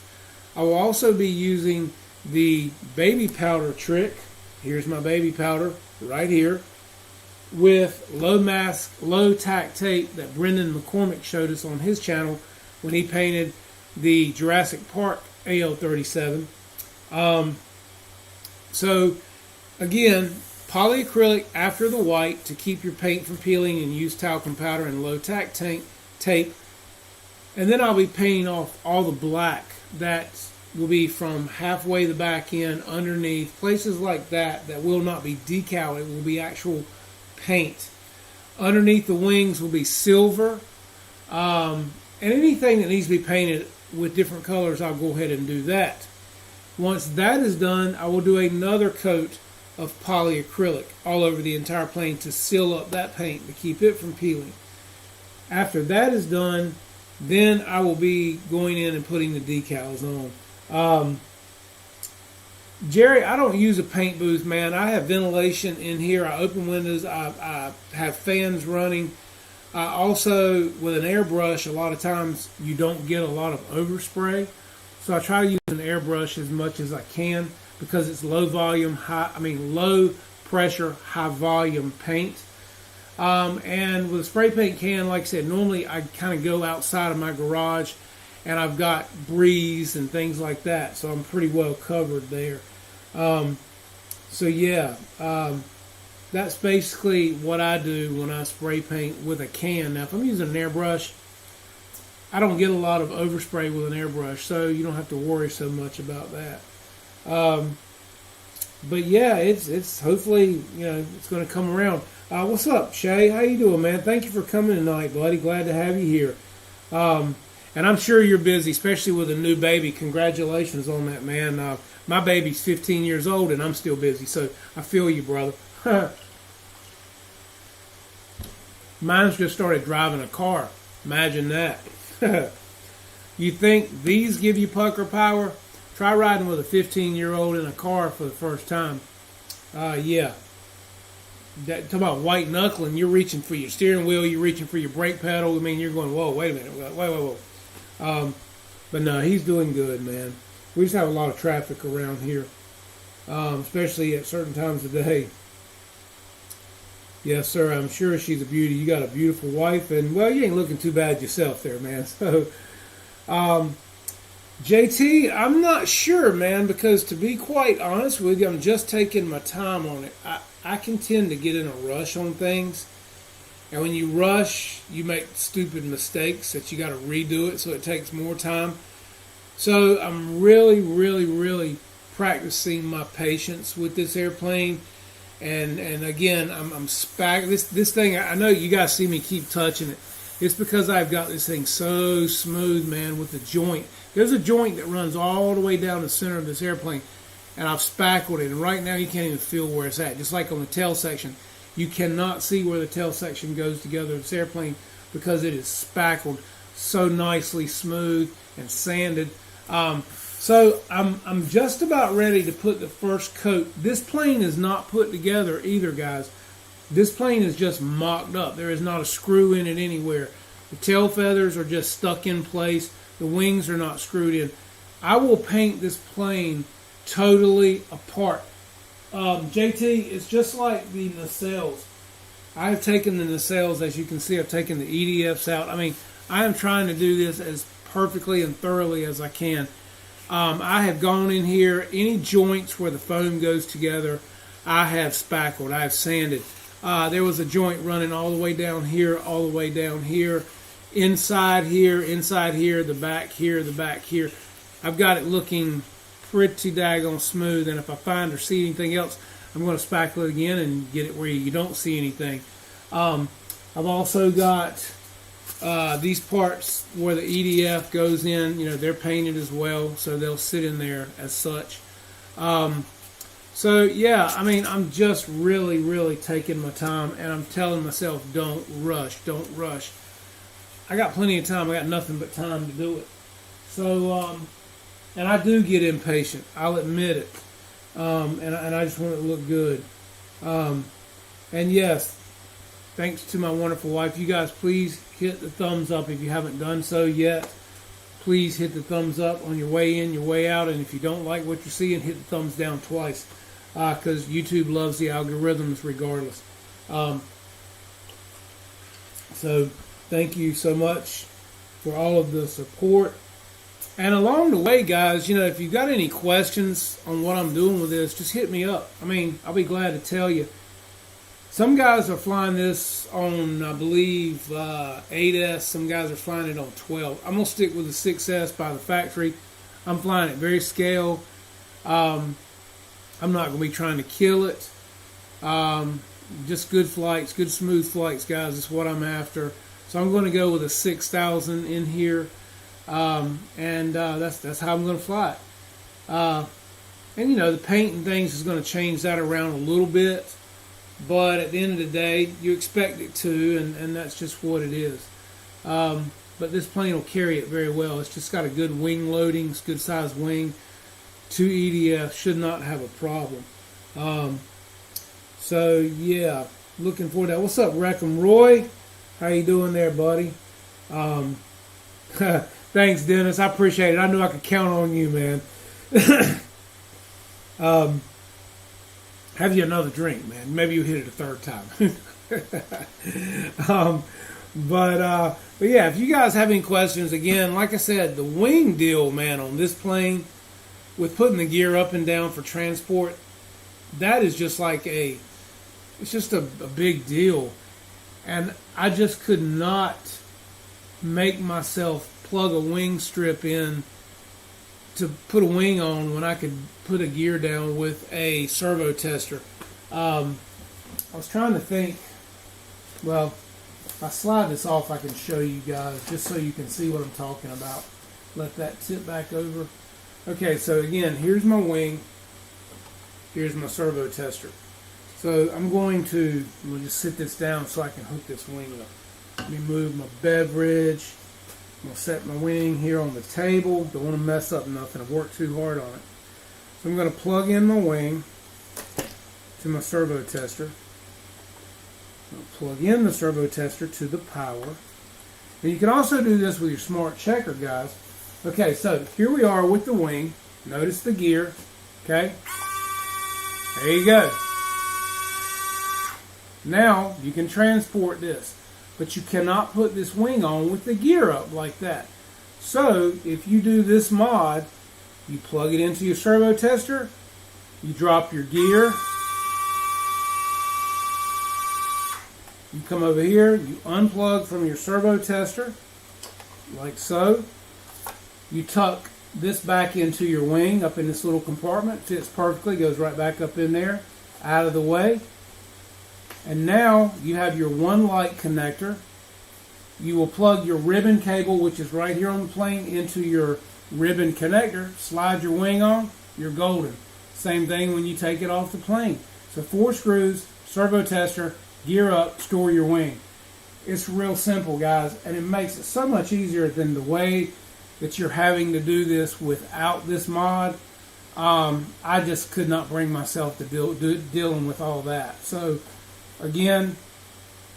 I will also be using the baby powder trick. Here's my baby powder right here with low mask, low tack tape that Brendan McCormick showed us on his channel when he painted the Jurassic Park AL37. So again, polyacrylic after the white to keep your paint from peeling, and use talcum powder and low tack tape. And then I'll be painting off all the black that will be from halfway the back end, underneath, places like that will not be decal, it will be actual paint. Underneath the wings will be silver. And anything that needs to be painted with different colors, I'll go ahead and do that. Once that is done, I will do another coat of polyacrylic all over the entire plane to seal up that paint, to keep it from peeling. After that is done, then I will be going in and putting the decals on. Jerry, I don't use a paint booth, man. I have ventilation in here. I open windows. I have fans running. Also, with an airbrush, a lot of times you don't get a lot of overspray. So I try to use an airbrush as much as I can because it's low pressure, high volume paint. And with a spray paint can, like I said, normally I kind of go outside of my garage and I've got breeze and things like that. So I'm pretty well covered there. So yeah, that's basically what I do when I spray paint with a can. Now, if I'm using an airbrush, I don't get a lot of overspray with an airbrush, so you don't have to worry so much about that. But yeah, it's hopefully, it's going to come around. What's up, Shay? How you doing, man? Thank you for coming tonight, buddy. Glad to have you here. And I'm sure you're busy, especially with a new baby. Congratulations on that, man. My baby's 15 years old, and I'm still busy, so I feel you, brother. Mine's just started driving a car. Imagine that. You think these give you pucker power? Try riding with a 15-year-old in a car for the first time. Yeah. Talk about white knuckling. You're reaching for your steering wheel. You're reaching for your brake pedal. I mean, you're going, whoa, wait a minute. Whoa. But no, he's doing good, man. We just have a lot of traffic around here, especially at certain times of the day. Yes, sir. I'm sure she's a beauty. You got a beautiful wife, and well, you ain't looking too bad yourself there, man. So, JT, I'm not sure, man, because to be quite honest with you, I'm just taking my time on it. I can tend to get in a rush on things, and when you rush, you make stupid mistakes that you got to redo it, so it takes more time. So I'm really, really, really practicing my patience with this airplane. And again, I'm this thing. I know you guys see me keep touching it. It's because I've got this thing so smooth, man, with the joint. There's a joint that runs all the way down the center of this airplane, and I've spackled it. And right now, you can't even feel where it's at. Just like on the tail section, you cannot see where the tail section goes together with this airplane because it is spackled so nicely, smooth and sanded. So I'm just about ready to put the first coat. This plane is not put together either, guys. This plane is just mocked up. There is not a screw in it anywhere. The tail feathers are just stuck in place. The wings are not screwed in. I will paint this plane totally apart. JT, it's just like the nacelles. I've taken the nacelles, as you can see, I've taken the EDFs out. I mean, I am trying to do this as perfectly and thoroughly as I can. I have gone in here, any joints where the foam goes together, I have spackled, I have sanded. There was a joint running all the way down here, all the way down here, inside here, the back here, the back here. I've got it looking pretty daggone smooth, and if I find or see anything else, I'm going to spackle it again and get it where you don't see anything. I've also got these parts where the EDF goes in, they're painted as well, so they'll sit in there as such. So yeah, I mean, I'm just really, really taking my time, and I'm telling myself, don't rush. I got plenty of time. I got nothing but time to do it. So, and I do get impatient. I'll admit it. And I just want it to look good. And yes, thanks to my wonderful wife. You guys, please hit the thumbs up if you haven't done so yet. Please hit the thumbs up on your way in, your way out, and if you don't like what you're seeing, hit the thumbs down twice, because YouTube loves the algorithms regardless. So thank you so much for all of the support. And along the way, guys, if you've got any questions on what I'm doing with this, just hit me up. I mean, I'll be glad to tell you. Some guys are flying this on, I believe, 8S. Some guys are flying it on 12. I'm going to stick with the 6S by the factory. I'm flying it very scale. I'm not going to be trying to kill it. Just good flights, good smooth flights, guys, is what I'm after. So I'm going to go with a 6,000 in here. That's how I'm going to fly it. And, the paint and things is going to change that around a little bit. But at the end of the day, you expect it to, and that's just what it is. But this plane will carry it very well. It's just got a good wing loading. It's a good size wing. 2 EDF should not have a problem. So, yeah, looking forward to that. What's up, Wreckham Roy? How you doing there, buddy? Thanks, Dennis. I appreciate it. I knew I could count on you, man. Have you another drink, man? Maybe you hit it a third time. But yeah, if you guys have any questions, again, like I said, the wing deal, man, on this plane, with putting the gear up and down for transport, that is just like it's just a big deal. And I just could not make myself plug a wing strip in to put a wing on when I could put a gear down with a servo tester. I was trying to think, well, if I slide this off, I can show you guys just so you can see what I'm talking about. Let that tip back over. Okay, so again, here's my wing. Here's my servo tester. So I'm going to just sit this down so I can hook this wing up. Let me move my beverage. I'm going to set my wing here on the table. Don't want to mess up nothing. I've worked too hard on it. So I'm going to plug in my wing to my servo tester. I'm going to plug in the servo tester to the power. And you can also do this with your smart checker, guys. Okay, so here we are with the wing. Notice the gear. Okay. There you go. Now you can transport this. But you cannot put this wing on with the gear up like that. So if you do this mod, you plug it into your servo tester, you drop your gear, you come over here, you unplug from your servo tester, like so. You tuck this back into your wing, up in this little compartment, fits perfectly, goes right back up in there, out of the way. And now you have your one light connector. You will plug your ribbon cable, which is right here on the plane, into your ribbon connector. Slide your wing on, you're golden. Same thing when you take it off the plane. So 4 screws, servo tester, gear up, store your wing. It's real simple, guys, and it makes it so much easier than the way that you're having to do this without this mod. I just could not bring myself to dealing with all that. So again,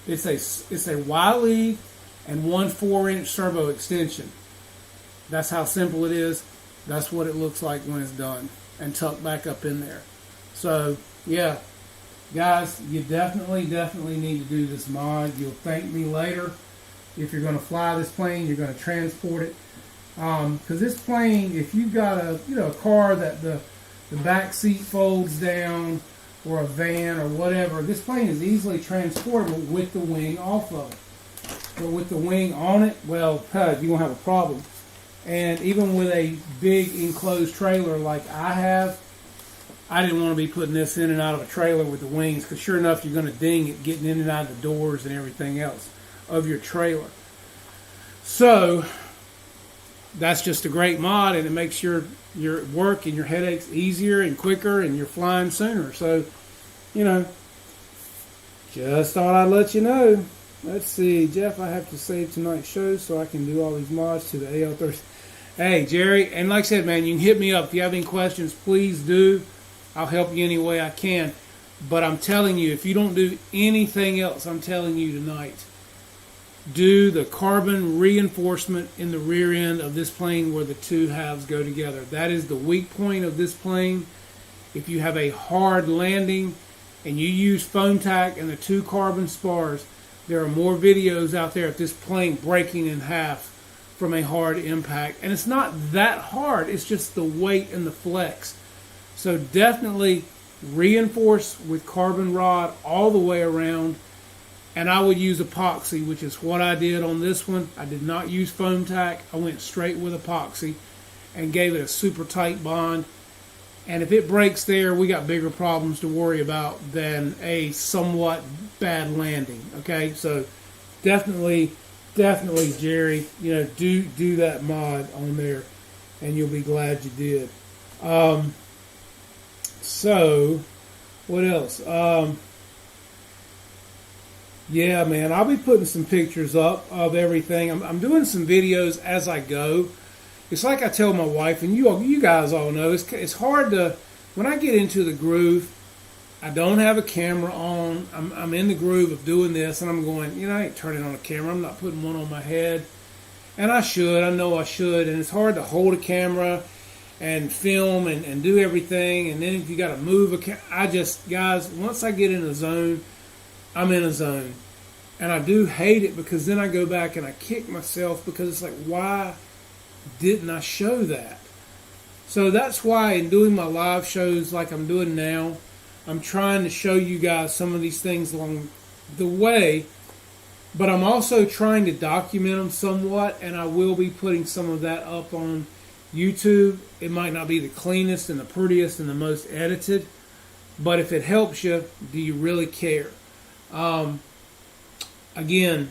it's a Y lead and 1 4-inch servo extension. That's how simple it is. That's what it looks like when it's done and tucked back up in there. So yeah, guys, you definitely need to do this mod. You'll thank me later if you're going to fly this plane. You're going to transport it, because this plane, if you've got a car that the back seat folds down, or a van or whatever, this plane is easily transportable with the wing off of it. But with the wing on it, well, you're going to have a problem. And even with a big enclosed trailer like I have, I didn't want to be putting this in and out of a trailer with the wings, because sure enough, you're going to ding it getting in and out of the doors and everything else of your trailer. So that's just a great mod, and it makes your work and your headaches easier and quicker, and you're flying sooner. So, just thought I'd let you know. Let's see, Jeff, I have to save tonight's show so I can do all these mods to the AL30. Hey, Jerry, and like I said, man, you can hit me up. If you have any questions, please do. I'll help you any way I can. But I'm telling you, if you don't do anything else, I'm telling you tonight, do the carbon reinforcement in the rear end of this plane where the two halves go together. That is the weak point of this plane. If you have a hard landing and you use foam tack and the two carbon spars, there are more videos out there of this plane breaking in half from a hard impact. And it's not that hard, it's just the weight and the flex. So definitely reinforce with carbon rod all the way around. And I would use epoxy, which is what I did on this one. I did not use foam tack. I went straight with epoxy and gave it a super tight bond. And if it breaks there, we got bigger problems to worry about than a somewhat bad landing. Okay, so definitely, Jerry, do that mod on there, and you'll be glad you did. So, what else? Yeah, man, I'll be putting some pictures up of everything. I'm doing some videos as I go. It's like I tell my wife, and you guys all know, it's hard to, when I get into the groove, I don't have a camera on. I'm in the groove of doing this, and I'm going, I ain't turning on a camera. I'm not putting one on my head. And I should. I know I should. And it's hard to hold a camera and film and do everything. And then if you got to move a camera, guys, once I get in a zone, I'm in a zone. And I do hate it because then I go back and I kick myself because it's like, why didn't I show that? So that's why in doing my live shows like I'm doing now, I'm trying to show you guys some of these things along the way, but I'm also trying to document them somewhat, and I will be putting some of that up on YouTube. It might not be the cleanest and the prettiest and the most edited, but if it helps you, do you really care? Again,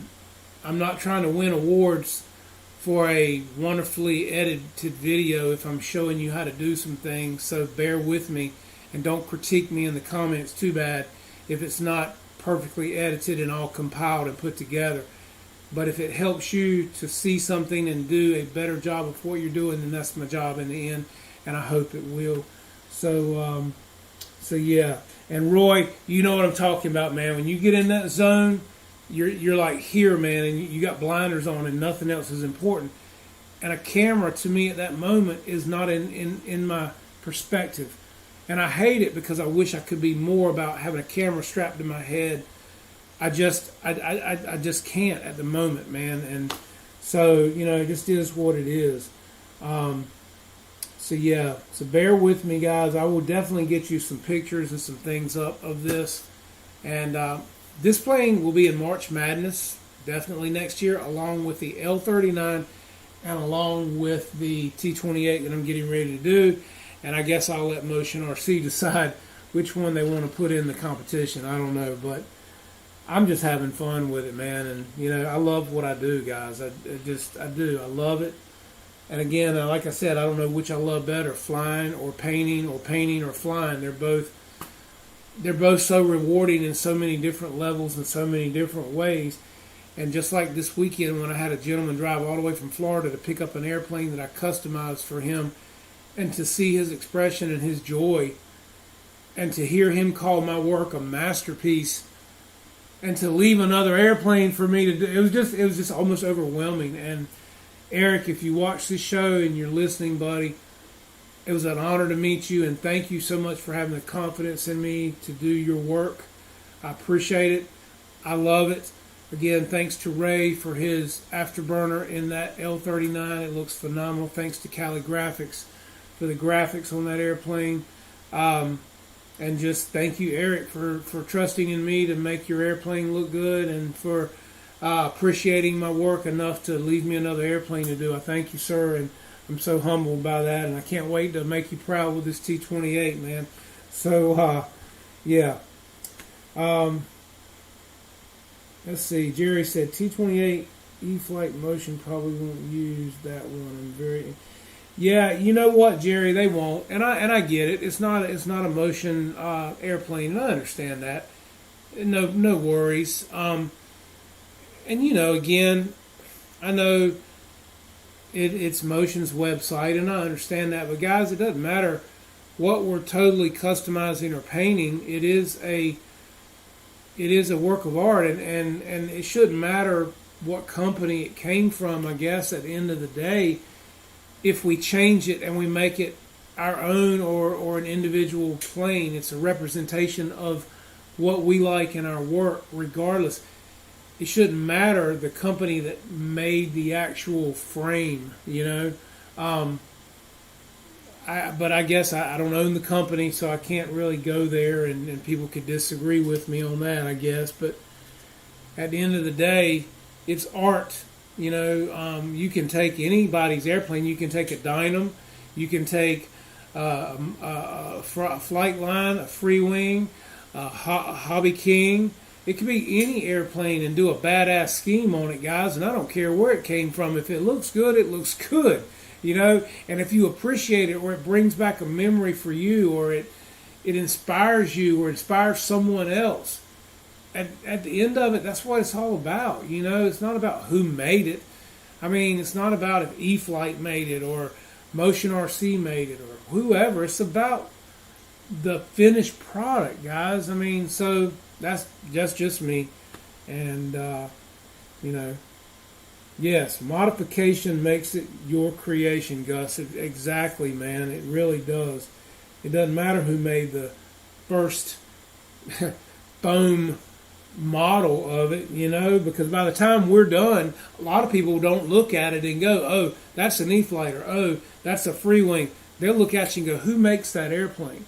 I'm not trying to win awards for a wonderfully edited video if I'm showing you how to do some things, so bear with me and don't critique me in the comments too bad if it's not perfectly edited and all compiled and put together. But if it helps you to see something and do a better job of what you're doing, then that's my job in the end, and I hope it will. So yeah. And Roy, you know what I'm talking about, man. When you get in that zone, you're like here, man, and you got blinders on and nothing else is important. And a camera, to me, at that moment is not in my perspective. And I hate it because I wish I could be more about having a camera strapped to my head. I just can't at the moment, man. And so, it just is what it is. So yeah, so bear with me, guys. I will definitely get you some pictures and some things up of this. And this plane will be in March Madness, definitely next year, along with the L39 and along with the T28 that I'm getting ready to do. And I guess I'll let Motion RC decide which one they want to put in the competition. I don't know, but I'm just having fun with it, man. And, I love what I do, guys. I do. I love it. And again, like I said, I don't know which I love better, flying or painting or flying. They're both so rewarding in so many different levels and so many different ways. And just like this weekend when I had a gentleman drive all the way from Florida to pick up an airplane that I customized for him, and to see his expression and his joy, and to hear him call my work a masterpiece, and to leave another airplane for me to do, it was just almost overwhelming. And Eric, if you watch this show and you're listening, buddy, it was an honor to meet you, and thank you so much for having the confidence in me to do your work. I appreciate it. I love it. Again, thanks to Ray for his afterburner in that L39. It looks phenomenal. Thanks to Cali Graphics for the graphics on that airplane. And just thank you, Eric, for trusting in me to make your airplane look good, and for appreciating my work enough to leave me another airplane to do. I thank you, sir, and I'm so humbled by that, and I can't wait to make you proud with this T28, man. So, yeah. Let's see. Jerry said T28 E-Flight Motion probably won't use that one. Yeah, you know what, Jerry? They won't, and I get it. It's not a motion airplane, and I understand that. No worries. And again, I know it's Motion's website, and I understand that. But guys, it doesn't matter what we're totally customizing or painting, it is a work of art, and it shouldn't matter what company it came from, I guess, at the end of the day, if we change it and we make it our own or an individual plane. It's a representation of what we like in our work, regardless. It shouldn't matter the company that made the actual frame, you know. But I guess I don't own the company, so I can't really go there, and people could disagree with me on that, I guess. But at the end of the day, it's art. You know, you can take anybody's airplane. You can take a Dynam. You can take a flight line, a free wing, a Hobby King. It could be any airplane and do a badass scheme on it, guys. And I don't care where it came from. If it looks good, it looks good. You know, and if you appreciate it, or it brings back a memory for you, or it inspires you, or inspires someone else, at the end of it, that's what it's all about. You know, it's not about who made it. I mean, it's not about if E-Flight made it, or Motion RC made it, or whoever. It's about the finished product, guys. I mean, so that's just me. And, you know, yes, modification makes it your creation, Gus. Exactly, man. It really does. It doesn't matter who made the first foam model of it, you know, because by the time we're done, a lot of people don't look at it and go, oh, that's an E-Flight, or oh, that's a free wing. They'll look at you and go, who makes that airplane?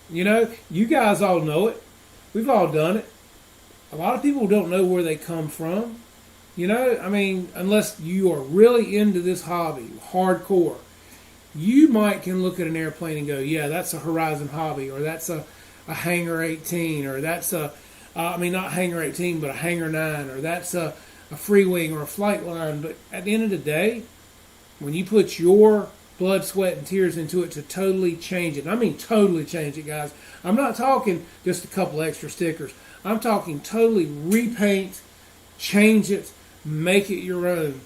You know, you guys all know it. We've all done it. A lot of people don't know where they come from. You know, I mean, unless you are really into this hobby, hardcore, you might can look at an airplane and go, yeah, that's a Horizon Hobby, or that's a Hangar 18, or that's not Hangar 18, but a Hangar 9, or that's a free wing or a flight line. But at the end of the day, when you put your blood, sweat, and tears into it to totally change it, I mean totally change it, guys. I'm not talking just a couple extra stickers. I'm talking totally repaint, change it, make it your own.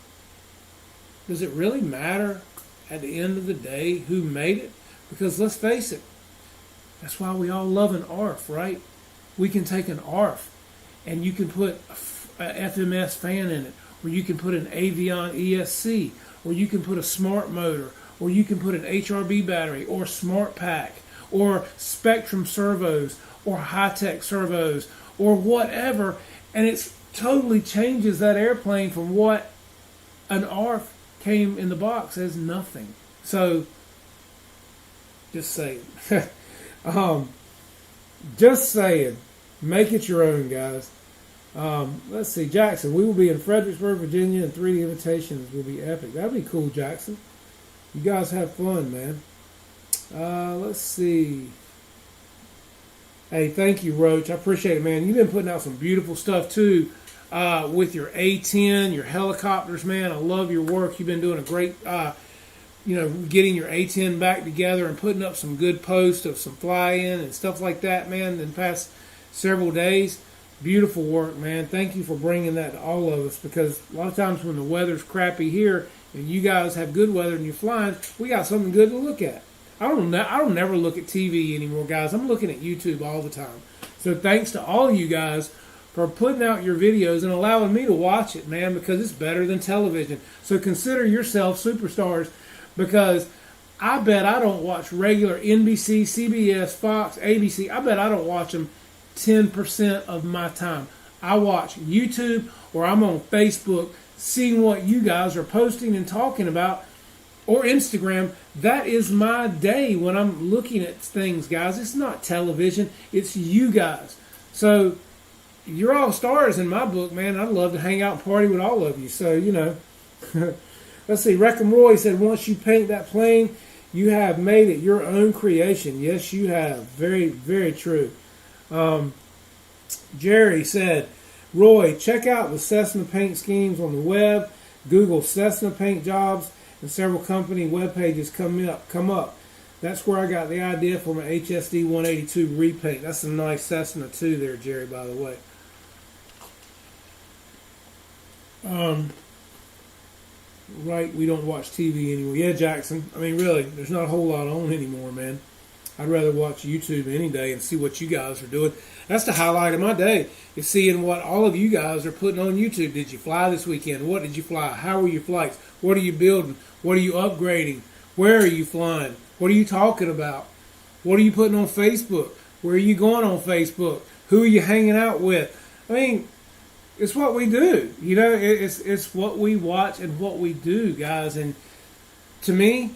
Does it really matter at the end of the day who made it? Because let's face it, that's why we all love an ARF, right? We can take an ARF and you can put a FMS fan in it, or you can put an Avion ESC, or you can put a smart motor, or you can put an HRB battery, or smart pack, or Spectrum servos, or high-tech servos, or whatever, and it totally changes that airplane from what an ARF came in the box as nothing. So, just saying. Just saying. Make it your own, guys. Let's see, Jackson. We will be in Fredericksburg, Virginia, and 3D invitations will be epic. That'd be cool, Jackson. You guys have fun, man. Let's see. Hey, thank you, Roach. I appreciate it, man. You've been putting out some beautiful stuff, too, with your A10, your helicopters, man. I love your work. You've been doing a great, getting your A10 back together and putting up some good posts of some fly-in and stuff like that, man, in the past several days. Beautiful work, man. Thank you for bringing that to all of us, because a lot of times when the weather's crappy here and you guys have good weather and you're flying, we got something good to look at. I don't never look at TV anymore, guys. I'm looking at YouTube all the time. So thanks to all of you guys for putting out your videos and allowing me to watch it, man, because it's better than television. So consider yourself superstars, because I bet I don't watch regular NBC, CBS, Fox, ABC. I bet I don't watch them 10% of my time. I watch YouTube, or I'm on Facebook seeing what you guys are posting and talking about, or Instagram. That is my day when I'm looking at things, guys. It's not television. It's you guys. So you're all stars in my book, man. I'd love to hang out and party with all of you. So, you know. Let's see. Wreckham Roy said, once you paint that plane, you have made it your own creation. Yes, you have. Very, very true. Jerry said, Roy, check out the Cessna paint schemes on the web. Google Cessna paint jobs, and several company web pages come up. That's where I got the idea for my HSD 182 repaint. That's a nice Cessna too there, Jerry, by the way. right, we don't watch TV anymore. Yeah, Jackson. I mean, really, there's not a whole lot on anymore, man. I'd rather watch YouTube any day and see what you guys are doing. That's the highlight of my day, is seeing what all of you guys are putting on YouTube. Did you fly this weekend? What did you fly? How were your flights? What are you building? What are you upgrading? Where are you flying? What are you talking about? What are you putting on Facebook? Where are you going on Facebook? Who are you hanging out with? I mean, it's what we do. You know, it's what we watch and what we do, guys. And to me,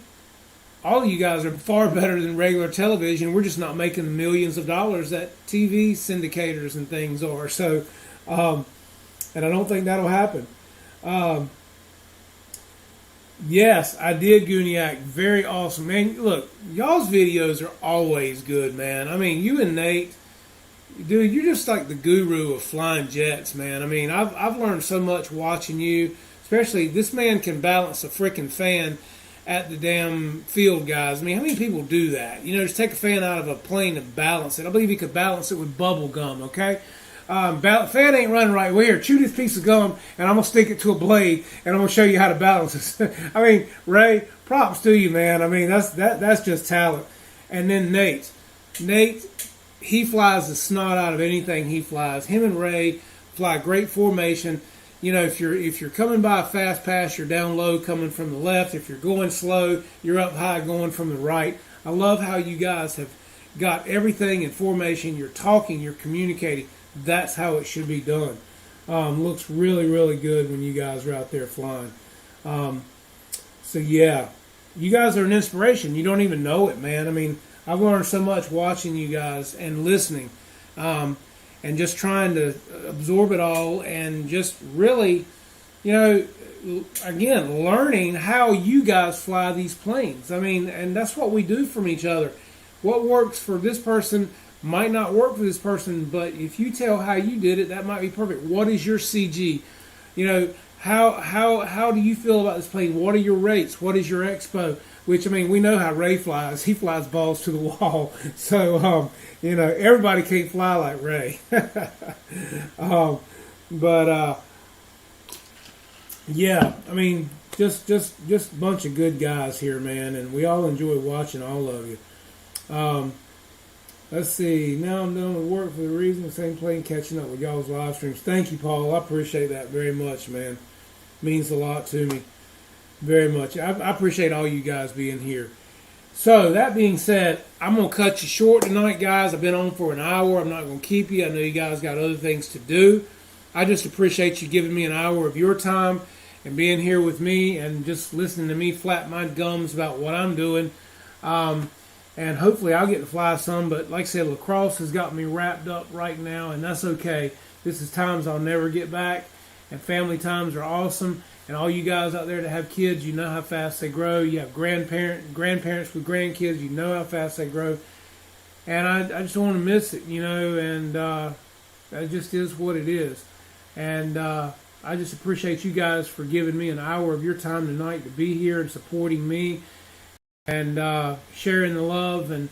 all of you guys are far better than regular television. We're just not making the millions of dollars that TV syndicators and things are. So, and I don't think that'll happen. Yes, I did, Gooniac. Very awesome. Man, look, y'all's videos are always good, man. I mean, you and Nate, dude, you're just like the guru of flying jets, man. I mean, I've learned so much watching you. Especially, this man can balance a freaking fan at the damn field, guys. I mean, how many people do that? You know, just take a fan out of a plane and balance it. I believe he could balance it with bubble gum, okay? Fan ain't running right. Well, here, chew this piece of gum, and I'm going to stick it to a blade, and I'm going to show you how to balance it. I mean, Ray, props to you, man. I mean, that's just talent. And then Nate, he flies the snot out of anything he flies. Him and Ray fly great formation. You know, if you're coming by a fast pass, you're down low coming from the left. If you're going slow, you're up high going from the right. I love how you guys have got everything in formation. You're talking, you're communicating. That's how it should be done. Looks really, really good when you guys are out there flying. So, yeah, you guys are an inspiration. You don't even know it, man. I mean, I've learned so much watching you guys and listening. And just trying to absorb it all and just really, you know, again, learning how you guys fly these planes. I mean, and that's what we do from each other. What works for this person might not work for this person, but if you tell how you did it, that might be perfect. What is your CG? You know, how do you feel about this plane? What are your rates? What is your expo? Which, I mean, we know how Ray flies. He flies balls to the wall. So, you know, everybody can't fly like Ray. Yeah, I mean, just a bunch of good guys here, man, and we all enjoy watching all of you. Let's see. Now I'm done with work for the reason the same plane catching up with y'all's live streams. Thank you, Paul. I appreciate that very much, man. Means a lot to me. Very much. I appreciate all you guys being here. So, that being said, I'm going to cut you short tonight, guys. I've been on for an hour. I'm not going to keep you. I know you guys got other things to do. I just appreciate you giving me an hour of your time and being here with me and just listening to me flap my gums about what I'm doing. And hopefully I'll get to fly some. But like I said, lacrosse has got me wrapped up right now, and that's okay. This is times I'll never get back. And family times are awesome. And all you guys out there that have kids, you know how fast they grow. You have grandparents with grandkids, you know how fast they grow. And I just don't want to miss it, you know, and that just is what it is. And I just appreciate you guys for giving me an hour of your time tonight to be here and supporting me and sharing the love. And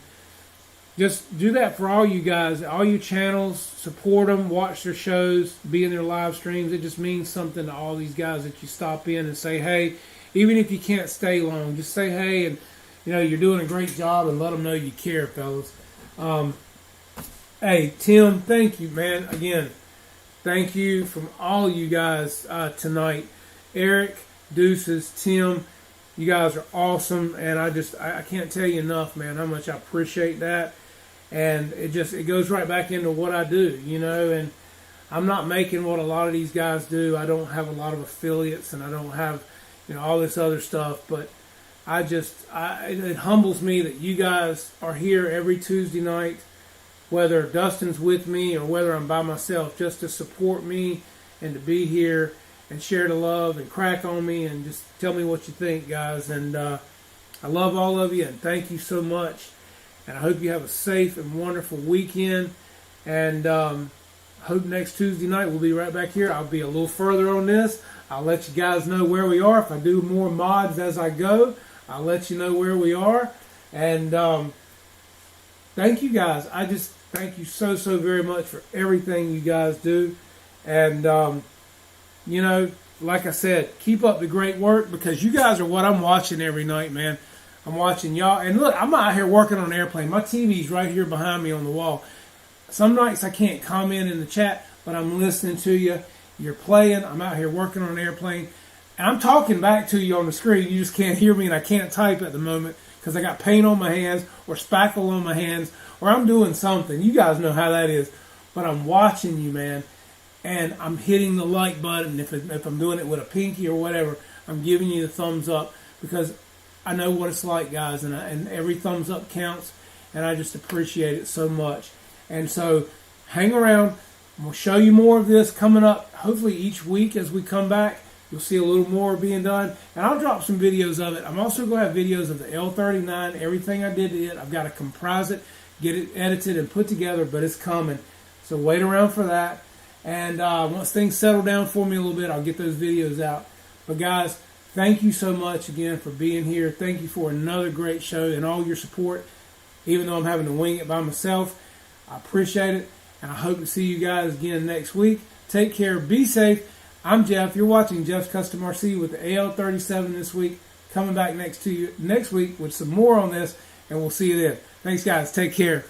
just do that for all you guys, all you channels. Support them, watch their shows, be in their live streams. It just means something to all these guys that you stop in and say, hey, even if you can't stay long, just say hey, and you know you're doing a great job, and let them know you care, fellas. Hey, Tim, thank you, man. Again, thank you from all you guys tonight. Eric, Deuces, Tim, you guys are awesome, and I can't tell you enough, man, how much I appreciate that. And it goes right back into what I do, you know, and I'm not making what a lot of these guys do. I don't have a lot of affiliates, and I don't have, you know, all this other stuff, but it humbles me that you guys are here every Tuesday night, whether Dustin's with me or whether I'm by myself, just to support me and to be here and share the love and crack on me and just tell me what you think, guys. And I love all of you, and thank you so much. And I hope you have a safe and wonderful weekend. And hope next Tuesday night we'll be right back here. I'll be a little further on this. I'll let you guys know where we are. If I do more mods as I go, I'll let you know where we are. And thank you guys. I just thank you so, so very much for everything you guys do. And, you know, like I said, keep up the great work, because you guys are what I'm watching every night, man. I'm watching y'all. And look, I'm out here working on an airplane. My TV's right here behind me on the wall. Some nights I can't comment in the chat, but I'm listening to you. You're playing. I'm out here working on an airplane. And I'm talking back to you on the screen. You just can't hear me, and I can't type at the moment because I got paint on my hands or spackle on my hands, or I'm doing something. You guys know how that is. But I'm watching you, man, and I'm hitting the like button. If I'm doing it with a pinky or whatever, I'm giving you the thumbs up, because I know what it's like, guys, and every thumbs up counts, and I just appreciate it so much. And so hang around. We'll show you more of this coming up, hopefully each week as we come back. You'll see a little more being done, and I'll drop some videos of it. I'm also going to have videos of the L39, everything I did to it. I've got to comprise it, get it edited and put together, but it's coming. So wait around for that. And once things settle down for me a little bit, I'll get those videos out. But guys, thank you so much again for being here. Thank you for another great show and all your support, even though I'm having to wing it by myself. I appreciate it, and I hope to see you guys again next week. Take care. Be safe. I'm Jeff. You're watching Jeff's Custom RC with the AL37 this week. Coming back next week with some more on this, and we'll see you then. Thanks, guys. Take care.